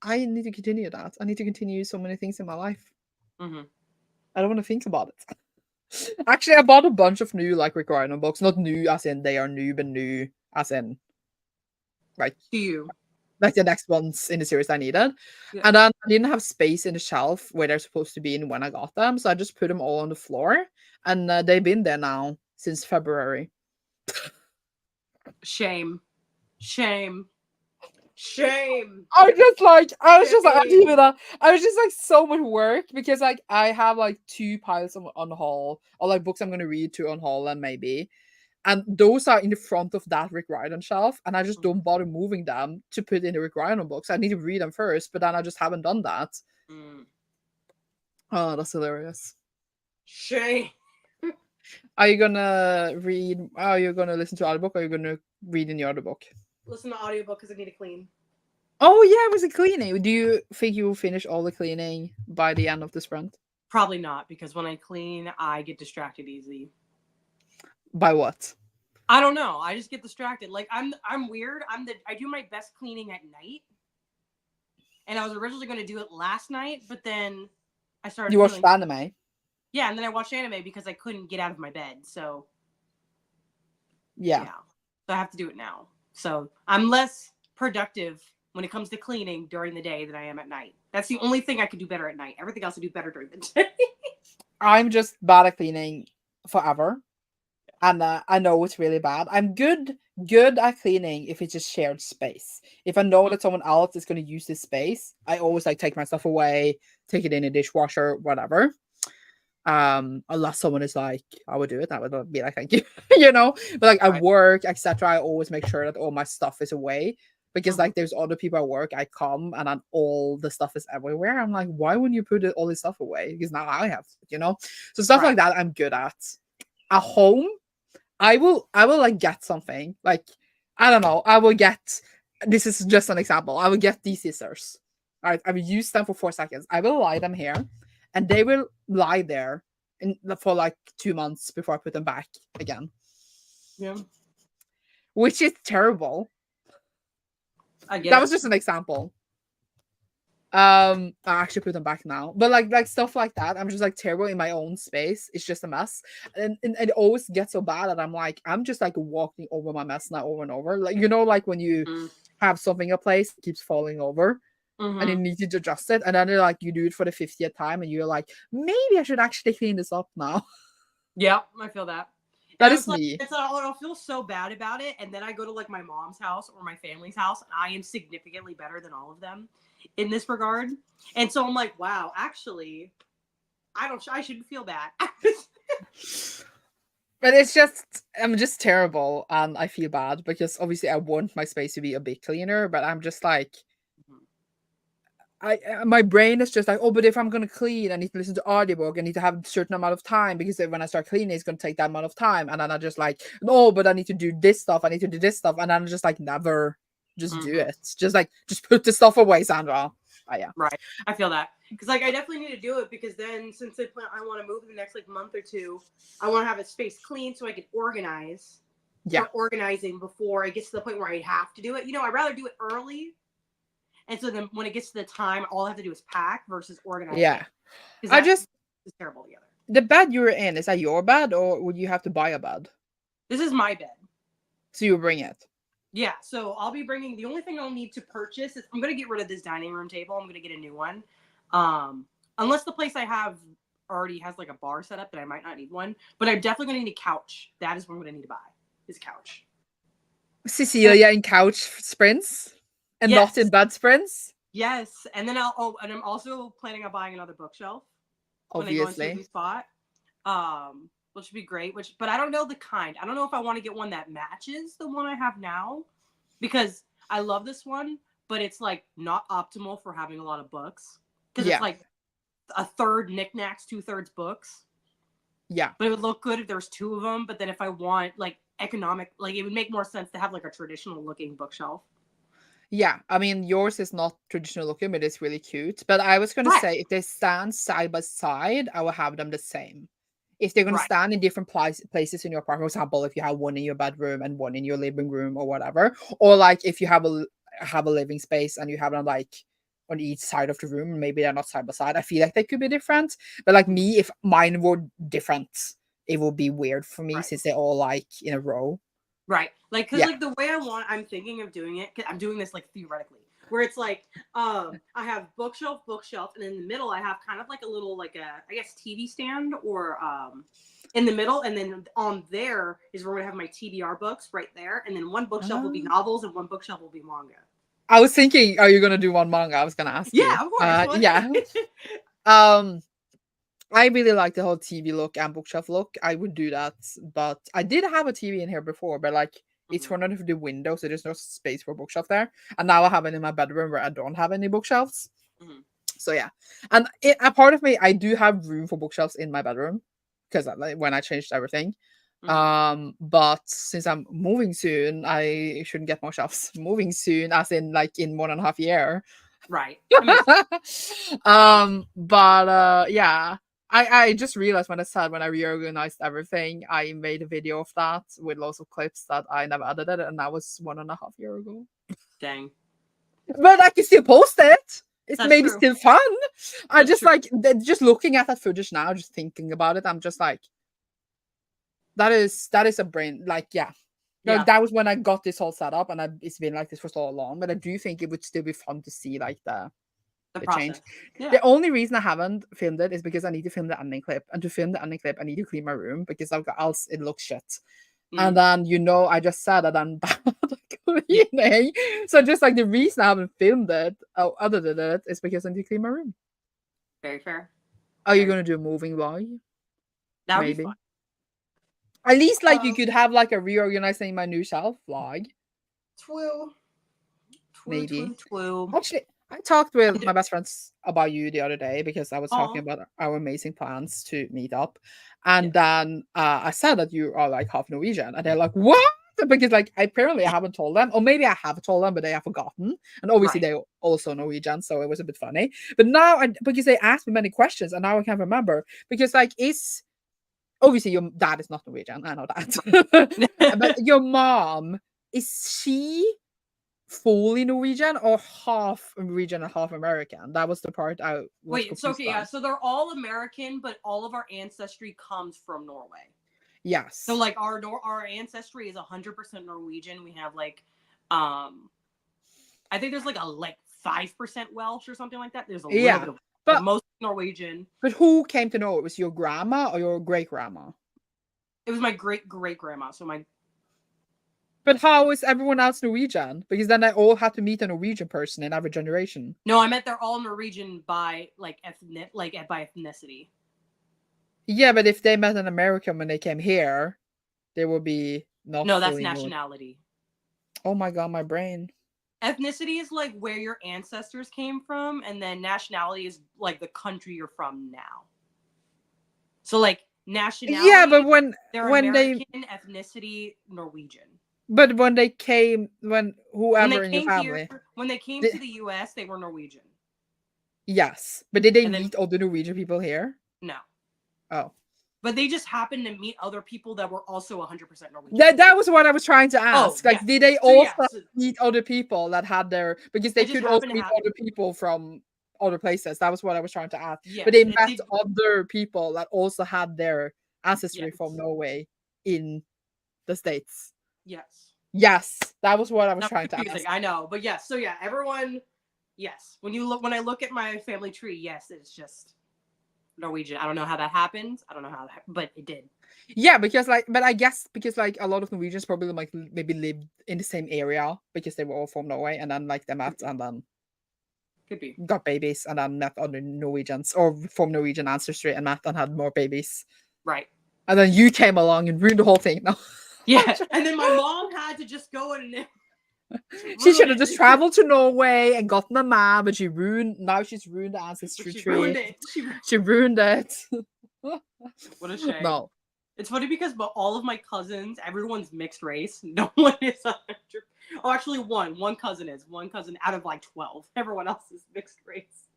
I need to continue that. I need to continue so many things in my life. I don't want to think about it. Actually, I bought a bunch of new like Rick Riordan books. Not new as in they are new, but new as in like To you. like the next ones in the series I needed. Yeah. And then I didn't have space in the shelf where they're supposed to be in when I got them, so I just put them all on the floor, and they've been there now since February. Shame. Shame. Shame. I was just like, I was Shame. like so much work because like I have like 2 piles on haul, or like books I'm gonna read, 2 on haul, and maybe. And those are in the front of that Rick Riordan shelf, and I just don't bother moving them to put in the Rick Riordan books. I need to read them first, but then I just haven't done that. Mm. Oh, that's hilarious. Shame. Are you gonna read? Are you gonna listen to audiobook? Or are you gonna read in the audiobook? Listen to audiobook because I need to clean. Oh yeah, it was a cleaning. Do you think you will finish all the cleaning by the end of the sprint? Probably not, because when I clean, I get distracted easy. By what? I don't know. I just get distracted. Like I'm weird. I do my best cleaning at night. And I was originally going to do it last night, but then I started You watched anime? Yeah, and then I watched anime because I couldn't get out of my bed. So Yeah. So I have to do it now. So I'm less productive when it comes to cleaning during the day than I am at night. That's the only thing I could do better at night. Everything else I do better during the day. I'm just bad at cleaning forever. And I know it's really bad. I'm good at cleaning if it's just shared space. If I know that someone else is going to use this space, I always like take my stuff away, take it in a dishwasher, whatever. Unless someone is like, I would do it, I would be like, thank you, you know. But like at work, etc., I always make sure that all my stuff is away, because like there's other people at work. I come and then all the stuff is everywhere. I'm like, why wouldn't you put all this stuff away? Because now I have, you know. So stuff like that, I'm good at. At home, I will like get something like, I don't know. I will get. This is just an example. I will get these scissors. All right, I will use them for 4 seconds. I will lie them here, and they will lie there for like 2 months before I put them back again. Yeah, which is terrible. That was just an example. I actually put them back now, but like stuff like that, I'm just like terrible in my own space. It's just a mess, and it always gets so bad that I'm just like walking over my mess now over and over. Like, you know, like when you have something in a place, it keeps falling over. And you need to adjust it, and then like you do it for the 50th time, and you're like, maybe I should actually clean this up now. Yeah, I feel that. That is me. I'll feel so bad about it, and then I go to like my mom's house or my family's house, and I am significantly better than all of them in this regard. And so I'm like, wow, actually, I shouldn't feel bad. But it's just, I'm just terrible, and I feel bad because obviously I want my space to be a bit cleaner, but I'm just like, my brain is just like, oh, but if I'm gonna clean, I need to listen to audiobook. I need to have a certain amount of time, because when I start cleaning, it's gonna take that amount of time. And then I just like, no, but I need to do this stuff. I need to do this stuff, and I'm just like, never, just do it. Just put the stuff away, Sandra. Yeah, right. I feel that, because like I definitely need to do it, because then since I want to move in the next like month or two, I want to have a space clean so I can organize. Yeah, organizing before it gets to the point where I have to do it. You know, I'd rather do it early. And so then when it gets to the time, all I have to do is pack versus organize. Yeah. It's terrible together. The bed you're in, is that your bed, or would you have to buy a bed? This is my bed. So you bring it? Yeah. So I'll be bringing, the only thing I'll need to purchase is, I'm going to get rid of this dining room table. I'm going to get a new one. Unless the place I have already has like a bar set up, then I might not need one. But I'm definitely going to need a couch. That is what I'm going to need to buy, is a couch. Cecilia in couch sprints? And not in bed sprints? Yes. And then and I'm also planning on buying another bookshelf. Obviously. When I go into a new spot. Which would be great. But I don't know the kind. I don't know if I want to get one that matches the one I have now, because I love this one, but it's like not optimal for having a lot of books. Because it's like a third knickknacks, 2/3 books. Yeah. But it would look good if there was 2 of them. But then if I want like economic, like it would make more sense to have like a traditional looking bookshelf. Yeah, I mean, yours is not traditional looking, but it's really cute. But I was going to say, if they stand side by side, I will have them the same. If they're going to stand in different places in your apartment, for example, if you have one in your bedroom and one in your living room or whatever, or like if you have a living space and you have them like on each side of the room, maybe they're not side by side, I feel like they could be different. But like me, if mine were different, it will be weird for me Right. since they're all like in a row. Right. Like, because Yeah. like the way I'm thinking of doing it, 'cause I'm doing this like theoretically, where it's like, I have bookshelf, and in the middle I have kind of like a little like I guess TV stand or in the middle, and then on there is where I have my TBR books right there, and then one bookshelf will be novels and one bookshelf will be manga. I was thinking, are you gonna do one manga? I was gonna ask you. Yeah, of course. Yeah. I really like the whole TV look and bookshelf look. I would do that, but I did have a TV in here before, but like it's Mhm. one of the windows, so there's no space for bookshelf there. And now I have it in my bedroom where I don't have any bookshelves. Mhm. So yeah, and a part of me, I do have room for bookshelves in my bedroom because like when I changed everything. But since I'm moving soon, I shouldn't get more shelves. Moving soon, as in like in 1.5 year. Right. That makes sense. But yeah, I just realized when I reorganized everything, I made a video of that with lots of clips that I never edited, and that was 1.5 year ago. Dang. But I can still post it. It's That's maybe true. still fun. I That's just true. like just looking at that footage now, just thinking about it. I'm just like, that is a brain. Like, yeah. No, Yeah. that was when I got this whole setup, and it's been like this for so long. But I do think it would still be fun to see like the change. process. Yeah. The only reason I haven't filmed it is because I need to film the ending clip, and to film the ending clip, I need to clean my room because else it looks shit. And then I just said that I'm bad at cleaning. So just like the reason I haven't filmed it, other than it, is because I need to clean my room. Very fair. Are you gonna do a moving vlog? That would be Maybe. fun. At least like you could have like a reorganizing my new shelf vlog. Maybe. Actually, I talked with my best friends about you the other day because I was talking about our amazing plans to meet up. And then I said that you are like half Norwegian. And they're like, what? Because like apparently I haven't told them, or maybe I have told them, but they have forgotten. And obviously they're also Norwegian, so it was a bit funny. But now, because they asked me many questions, and now I can't remember. Because like, obviously your dad is not Norwegian, I know that. But your mom, is she fully Norwegian or half Norwegian and half American? That was the part I was Wait, so confused okay, by. yeah, so they're all American, but all of our ancestry comes from Norway. Yes. So like our ancestry is 100% Norwegian. We have like I think there's like 5% Welsh or something like that. There's a little bit of, but most Norwegian. But who came to know it? Was your grandma or your great grandma? It was my great grandma. So my. But how is everyone else Norwegian? Because then I all had to meet a Norwegian person in every generation. No, I meant they're all Norwegian by by ethnicity. Yeah, but if they met an American when they came here, they would be not. No, that's nationality. Oh my god, my brain. Ethnicity is like where your ancestors came from, and then nationality is like the country you're from now. So like nationality. Yeah, but when American, ethnicity Norwegian. But when they came, whoever in your family, when they came to the US, they were Norwegian. Yes, but did they meet all the Norwegian people here? No. Oh. But they just happened to meet other people that were also 100% Norwegian. That was what I was trying to ask. Did they also meet other people that had their, because they could also meet other people from other places. That was what I was trying to ask. But they met other people that also had their ancestry from Norway in the States. Yes, that was what I was trying to ask. I know, but yes. So yeah, everyone. Yes, when I look at my family tree, yes, it's just Norwegian. I don't know how that happened. I don't know how that, but it did. Yeah, because but I guess because like a lot of Norwegians probably like maybe lived in the same area because they were all from Norway, and then like they met and then could be got babies and then met other Norwegians or from Norwegian ancestry and met and had more babies. Right. And then you came along and ruined the whole thing. No. Yeah, and then my mom had to just go in and. She should have just traveled to Norway and gotten a map, but she's ruined the ancestry tree. She ruined it. What a shame. No. It's funny because all of my cousins, everyone's mixed race. No one is 100. Oh, actually, one cousin is. One cousin out of like 12. Everyone else is mixed race.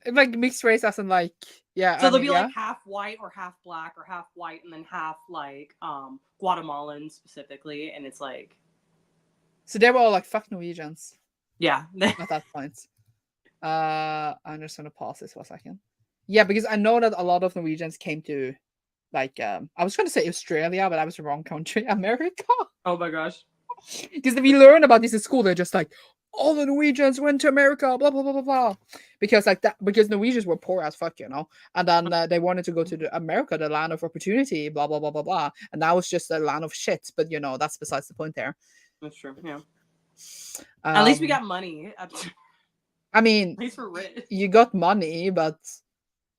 Like mixed race as in like, yeah. So they'll be like half white or half black or half white and then half like Guatemalan specifically, and it's like. So they were all like fuck Norwegians. Yeah. At that point. I'm just gonna pause this for a second. Yeah, because I know that a lot of Norwegians came to like I was going to say Australia, but that was the wrong country. America. Oh my gosh. Because if you learn about this in school, they're just like, all the Norwegians went to America, blah blah blah blah blah. Because like that, because Norwegians were poor as fuck, you know, and then they wanted to go to America, the land of opportunity, blah blah blah blah blah. And now it's just a land of shit. But you know, that's besides the point there. That's true. Yeah. At least we got money. I mean, At least we're rich. you got money, but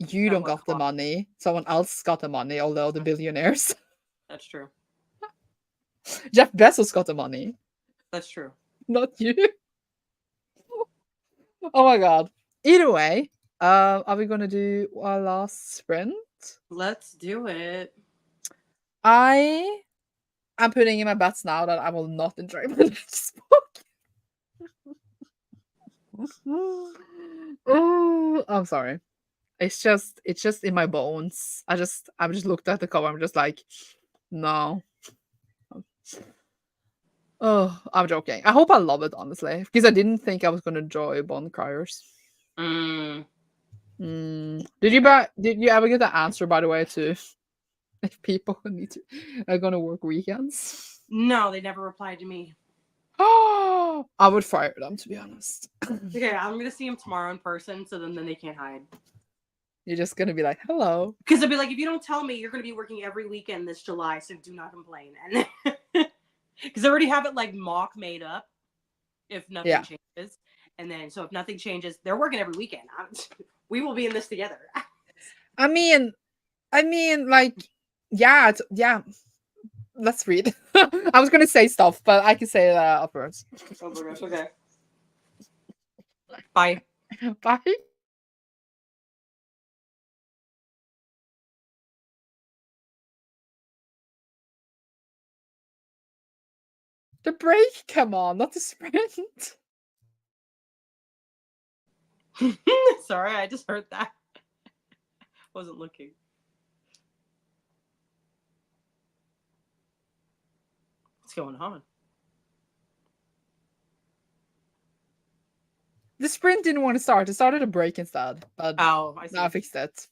you At don't what got the cost? money. Someone else got the money, although the billionaires. That's true. Jeff Bezos got the money, That's true. not you. Oh my god. Either way, are we gonna do our last sprint? Let's do it. I am putting in my bets now that I will not enjoy my next book. Oh, I'm sorry. It's just in my bones. I just looked at the cover. I'm just like, no. Oh, I'm joking. I hope I love it, honestly, because I didn't think I was gonna enjoy Bond Criers. Mm. Did you ever get the answer, by the way, to if people are gonna work weekends? No, they never replied to me. Oh, I would fire them, to be honest. Okay, I'm gonna see them tomorrow in person, so then they can't hide. You're just gonna be like, hello. Because they'll be like, if you don't tell me, you're gonna be working every weekend this July, so do not complain. And because they already have it like mock made up, if nothing changes, and then so if nothing changes, they're working every weekend. We will be in this together. I mean, like, yeah, yeah. Let's read. I was gonna say stuff, but I can say that afterwards. Oh my gosh. Okay. Bye. Bye. The break, come on, not the sprint. Sorry, I just heard that. Wasn't looking. What's going on? The sprint didn't want to start. It started a break instead, but Oh, I see. now I fixed it.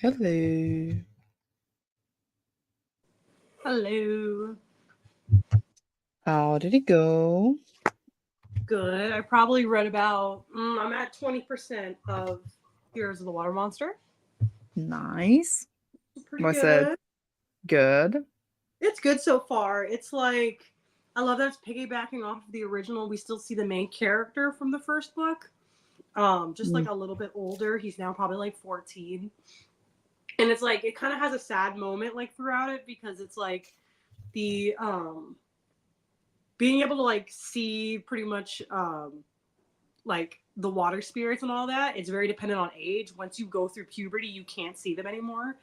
Hello. Hello. How did it go? Good. I probably read about. I'm at 20% of Heroes of the Water Monster. Nice. Pretty Was good. it good? It's good so far. It's like I love that it's piggybacking off of the original. We still see the main character from the first book. Just like a little bit older. He's now probably like 14. And it's like it kind of has a sad moment like throughout it because it's like the being able to like see pretty much like the water spirits and all that, it's very dependent on age. Once you go through puberty, you can't see them anymore.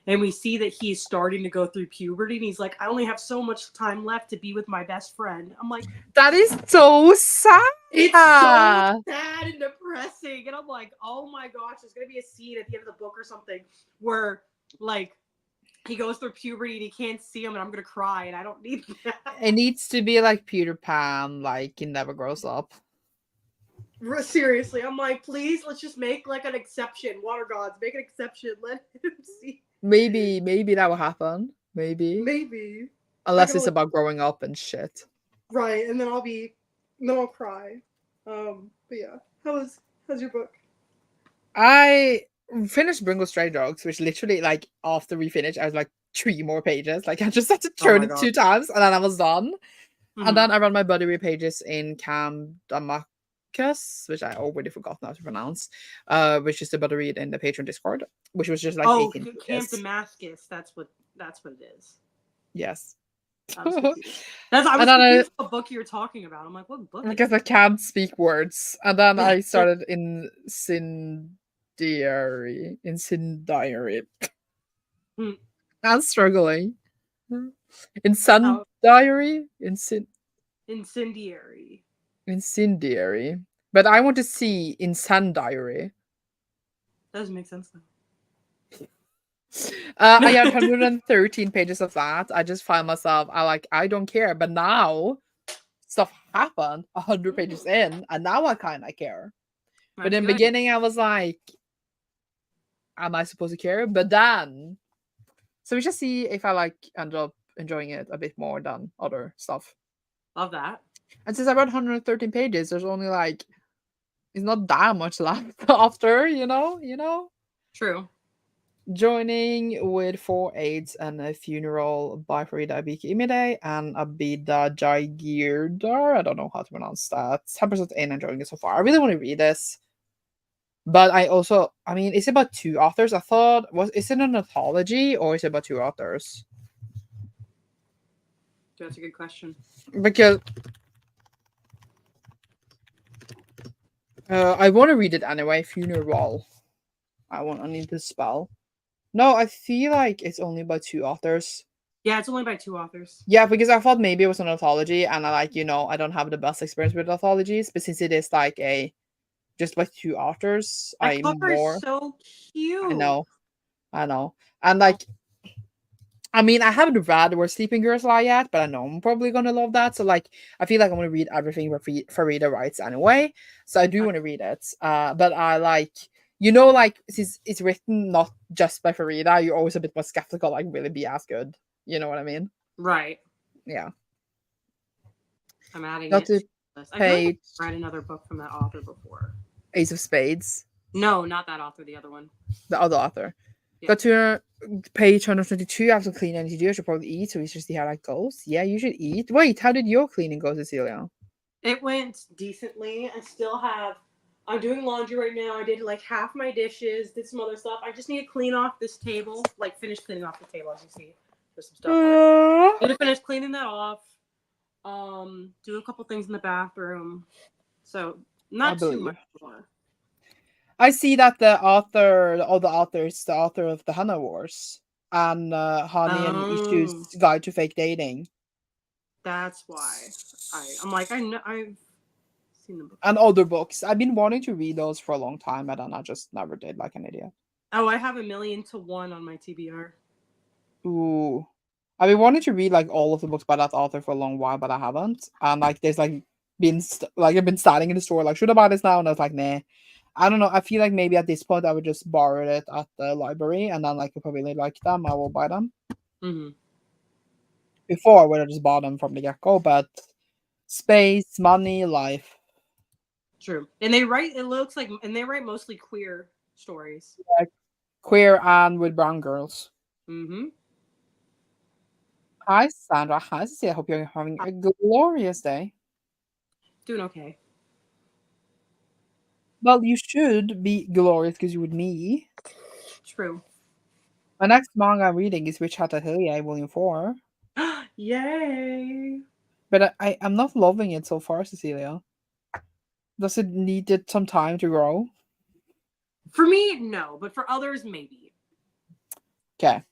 And we see that he's starting to go through puberty and he's like, I only have so much time left to be with my best friend. I'm like, that is so sad. it's so sad and depressing. And I'm like, oh my gosh, there's gonna be a scene at the end of the book or something where like he goes through puberty and he can't see him and I'm gonna cry and I don't need that. It needs to be like Peter Pan, like he never grows up. Seriously, I'm like, please, let's just make like an exception. Water gods, make an exception. Let him see. Maybe that will happen. Maybe. Unless it's about growing up and shit. Right, and then I'll cry. But yeah, how's your book? I finished Bringle Stray Dogs, which literally like after we finished, I was like 3 more pages. Like I just had to turn it 2 times and then I was done. And then I read my buddy read pages in Cam Damascus, which I already forgot how to pronounce, which is the buddy read in the Patreon Discord, which was just like 18 pages. Camp Damascus, that's what it is. Yes. I was confused what book you were talking about. I'm like, what book? Because I can't speak words. And then I started Incendiary. I'm struggling. Incendiary? Incendiary. But I want to see Incendiary. Doesn't make sense though. I had 113 pages of that. I just find myself, I don't care. But now stuff happened 100 pages in, and now I kind of care. But in the beginning, I was like, am I supposed to care? But then, so we should see if I end up enjoying it a bit more than other stuff. Love that. And since I read 113 pages, there's only it's not that much left after, you know? True. Joining with 4 aids and a funeral by Farida Abiki Imide and Abida Jaigirdar. I don't know how to pronounce that. 10% in, enjoying it so far. I really want to read this. But it's about 2 authors. I thought, is it an anthology or is it about 2 authors? That's a good question. Because I want to read it anyway. Funeral. I need to spell. No, I feel like it's only by 2 authors. Yeah, it's only by 2 authors. Yeah, because I thought maybe it was an anthology, and I don't have the best experience with anthologies, but since it is just by 2 authors, I'm more. So cute. I know, and I haven't read Where Sleeping Girls Lie yet, but I know I'm probably gonna love that. So I feel like I'm gonna read everything Farida writes anyway. So I do want to read it. But I since it's written not just by Farida, you're always a bit more skeptical, will it be as good? You know what I mean? Right. Yeah. I'm adding it to the list. I feel like I've read another book from that author before. Ace of Spades. No, not that author, the other one. The other author. Yeah. Got to page 122. I have some clean energy to do. I should probably eat, so we should see how that goes. Yeah, you should eat. Wait, how did your cleaning go, Cecilia? It went decently. I'm doing laundry right now. I did half my dishes, did some other stuff. I just need to clean off this table, finish cleaning off the table, as you see. There's some stuff on it. Need to finish cleaning that off. Do a couple things in the bathroom. So not too much more. I see that the author of the Hannah Wars and Honey and Issues Guide to Fake Dating. That's why I'm like, I know I've seen the book. And other books. I've been wanting to read those for a long time, but then I just never did, like an idiot. Oh, I have 1,000,000 on my TBR. Ooh. I've been wanting to read all of the books by that author for a long while, but I haven't. And there's I've been standing in the store should I buy this now? And I was like, nah. I don't know. I feel like maybe at this point I would just borrow it at the library, and then like if I really like them, I will buy them. Mm-hmm. Before I would have just bought them from the get-go, but space, money, life. True. And they write. It looks like, and they write mostly queer stories. Queer and with brown girls. Mm-hmm. Hi, Sandra. Hi, Cecilia. I hope you're having a glorious day. Doing okay. Well, you should be glorious because you're with me. True. My next manga I'm reading is Witch Hat Atelier, Volume 4. Yay! But I'm not loving it so far, Cecilia. Does it need it some time to grow? For me, no, but for others, maybe. Okay.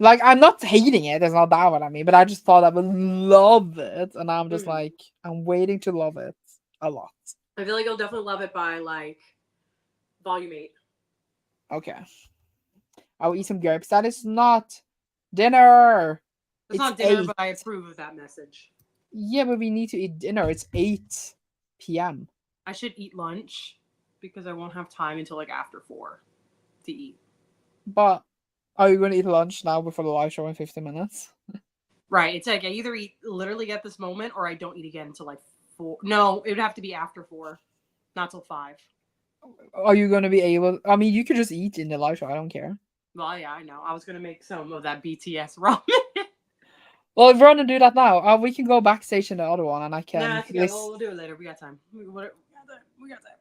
Like, I'm not hating it. It's not that what I mean. But I just thought I would love it. And I'm just like, I'm waiting to love it a lot. I feel like you'll definitely love it by like volume 8. Okay. I will eat some grapes. That is not dinner. It's not It's dinner, 8. but I approve of that message. Yeah, but we need to eat dinner. It's 8 p.m. I should eat lunch because I won't have time until like after 4 to eat. But are you going to eat lunch now before the live show in 15 minutes? Right. It's like I either eat literally at this moment or I don't eat again until like 4. No, it would have to be after 4, not till 5. Are you going to be able? I mean, you could just eat in the live show. I don't care. Well, yeah, I know. I was going to make some of that BTS ramen. Well, if we're going to do that now, we can go backstage in the other one and I can. Nah, it's okay. We'll do it later. We got time. We got time. We got time.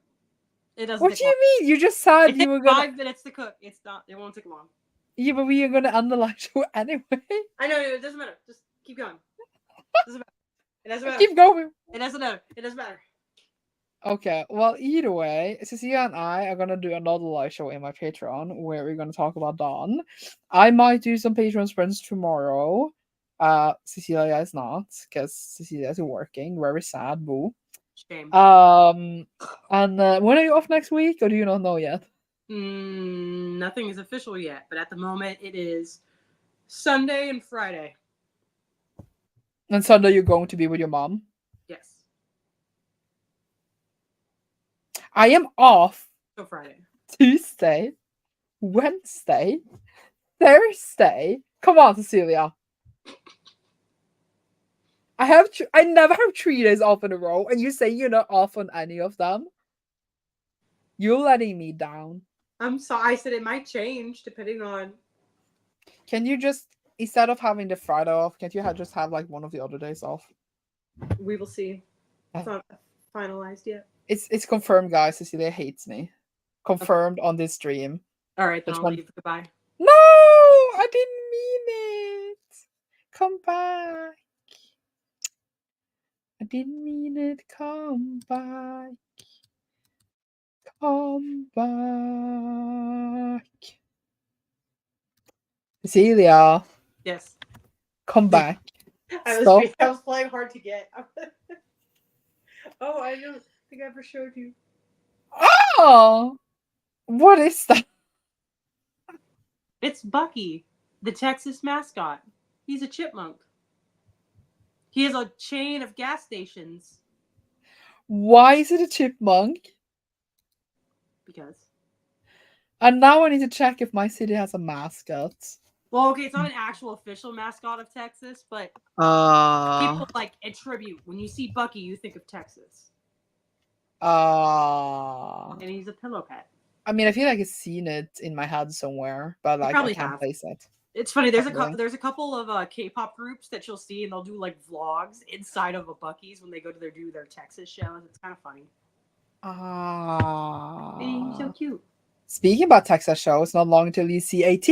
It doesn't What take do long. you mean? You just said It you were takes going 5 minutes to cook. It's not. It won't take long. Yeah, but we are going to end the live show anyway. I know. It doesn't matter. Just keep going. It doesn't matter. It doesn't matter. Keep going. It doesn't matter. It doesn't matter. Okay, well, either way, Cecilia and I are gonna do another live show in my Patreon where we're gonna talk about Dawn. I might do some Patreon sprints tomorrow. Cecilia is not, because Cecilia is working. Very sad, boo. Shame. And when are you off next week, or do you not know yet? Nothing is official yet, but at the moment it is Sunday and Friday. And Sunday you're going to be with your mom. Yes. I am off So Friday. Tuesday, Wednesday, Thursday. Come on, Cecilia. I never have 3 days off in a row, and you say you're not off on any of them. You're letting me down. I'm sorry. I said it might change depending on. Can you just, instead of having the Friday off, can't you just have like one of the other days off? We will see. It's not finalized yet. It's confirmed, guys. Cecilia hates me. Confirmed on this stream. All right, then Which I'll one? leave. Goodbye. No, I didn't mean it. Come back. I didn't mean it. Come back. Come back. Cecilia, Yes. come back. I Stop. was playing hard to get. Oh, I don't think I ever showed you. Oh, what is that? It's Bucky, the Texas mascot. He's a chipmunk. He has a chain of gas stations. Why is it a chipmunk? Because. And now I need to check if my city has a mascot. Well, okay, it's not an actual official mascot of Texas, but people like attribute when you see Bucky, you think of Texas. And he's a pillow pet. I mean, I feel like I've seen it in my head somewhere, but like I can't place it. It's funny. There's a couple of K-pop groups that you'll see, and they'll do like vlogs inside of a Buc-ee's when they go to do their Texas shows. It's kind of funny. He's so cute. Speaking about Texas shows, not long until you see AT.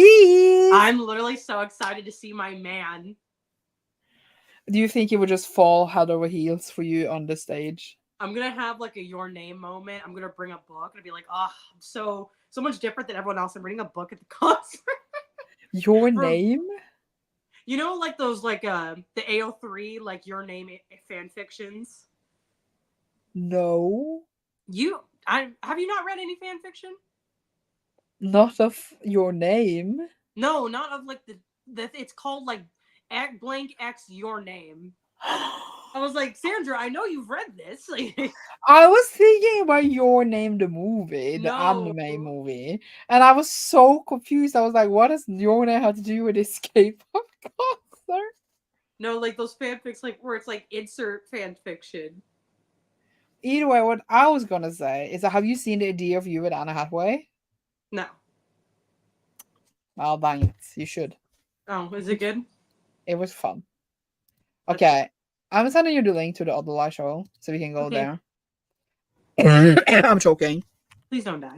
I'm literally so excited to see my man. Do you think he would just fall head over heels for you on the stage? I'm gonna have like a your name moment. I'm gonna bring a book and be like, oh, I'm so much different than everyone else. I'm reading a book at the concert. Your name? You know, like those like the AO3 like your name fan fictions. No. Have you not read any fan fiction? Not of your name. No, not of like the it's called like blank X your name. I was like, Sandra, I know you've read this. Like, I was thinking about Your Name, the movie, the no. anime movie, and I was so confused. I was like, what does Your Name have to do with Escape of Cancer? No, like those fanfics, like where it's like insert fan fiction. Either way, what I was gonna say is that have you seen The Idea of You with Anna Hathaway? No. Well, dang it, you should. Oh, is it good? It was fun. That's- Okay, I'm sending you the link to the other live show so we can go Okay. there. I'm choking. Please don't die.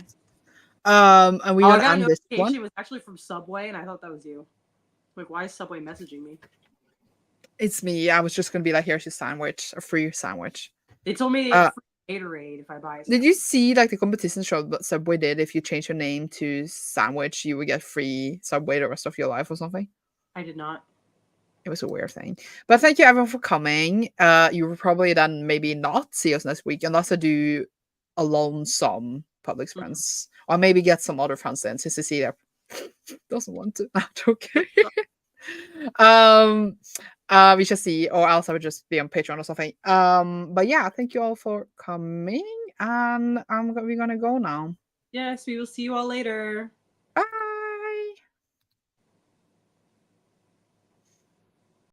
And we Oh, I gonna got a end this notification. It one. was actually from Subway, and I thought that was you. Like, why is Subway messaging me? It's me. I was just gonna be like, here's your sandwich, a free sandwich. They told me Uh, free Gatorade if I buy it. Did you see like the competition show that Subway did? If you change your name to Sandwich, you would get free Subway the rest of your life or something. I did not. It was a weird thing. But thank you everyone for coming. You will probably then maybe not see us next week unless I do alone some public friends. Or maybe get some other friends in since Cecilia doesn't want to. Okay. We shall see, or else I would just be on Patreon or something. But yeah, thank you all for coming, and we're gonna go now. Yes, we will see you all later.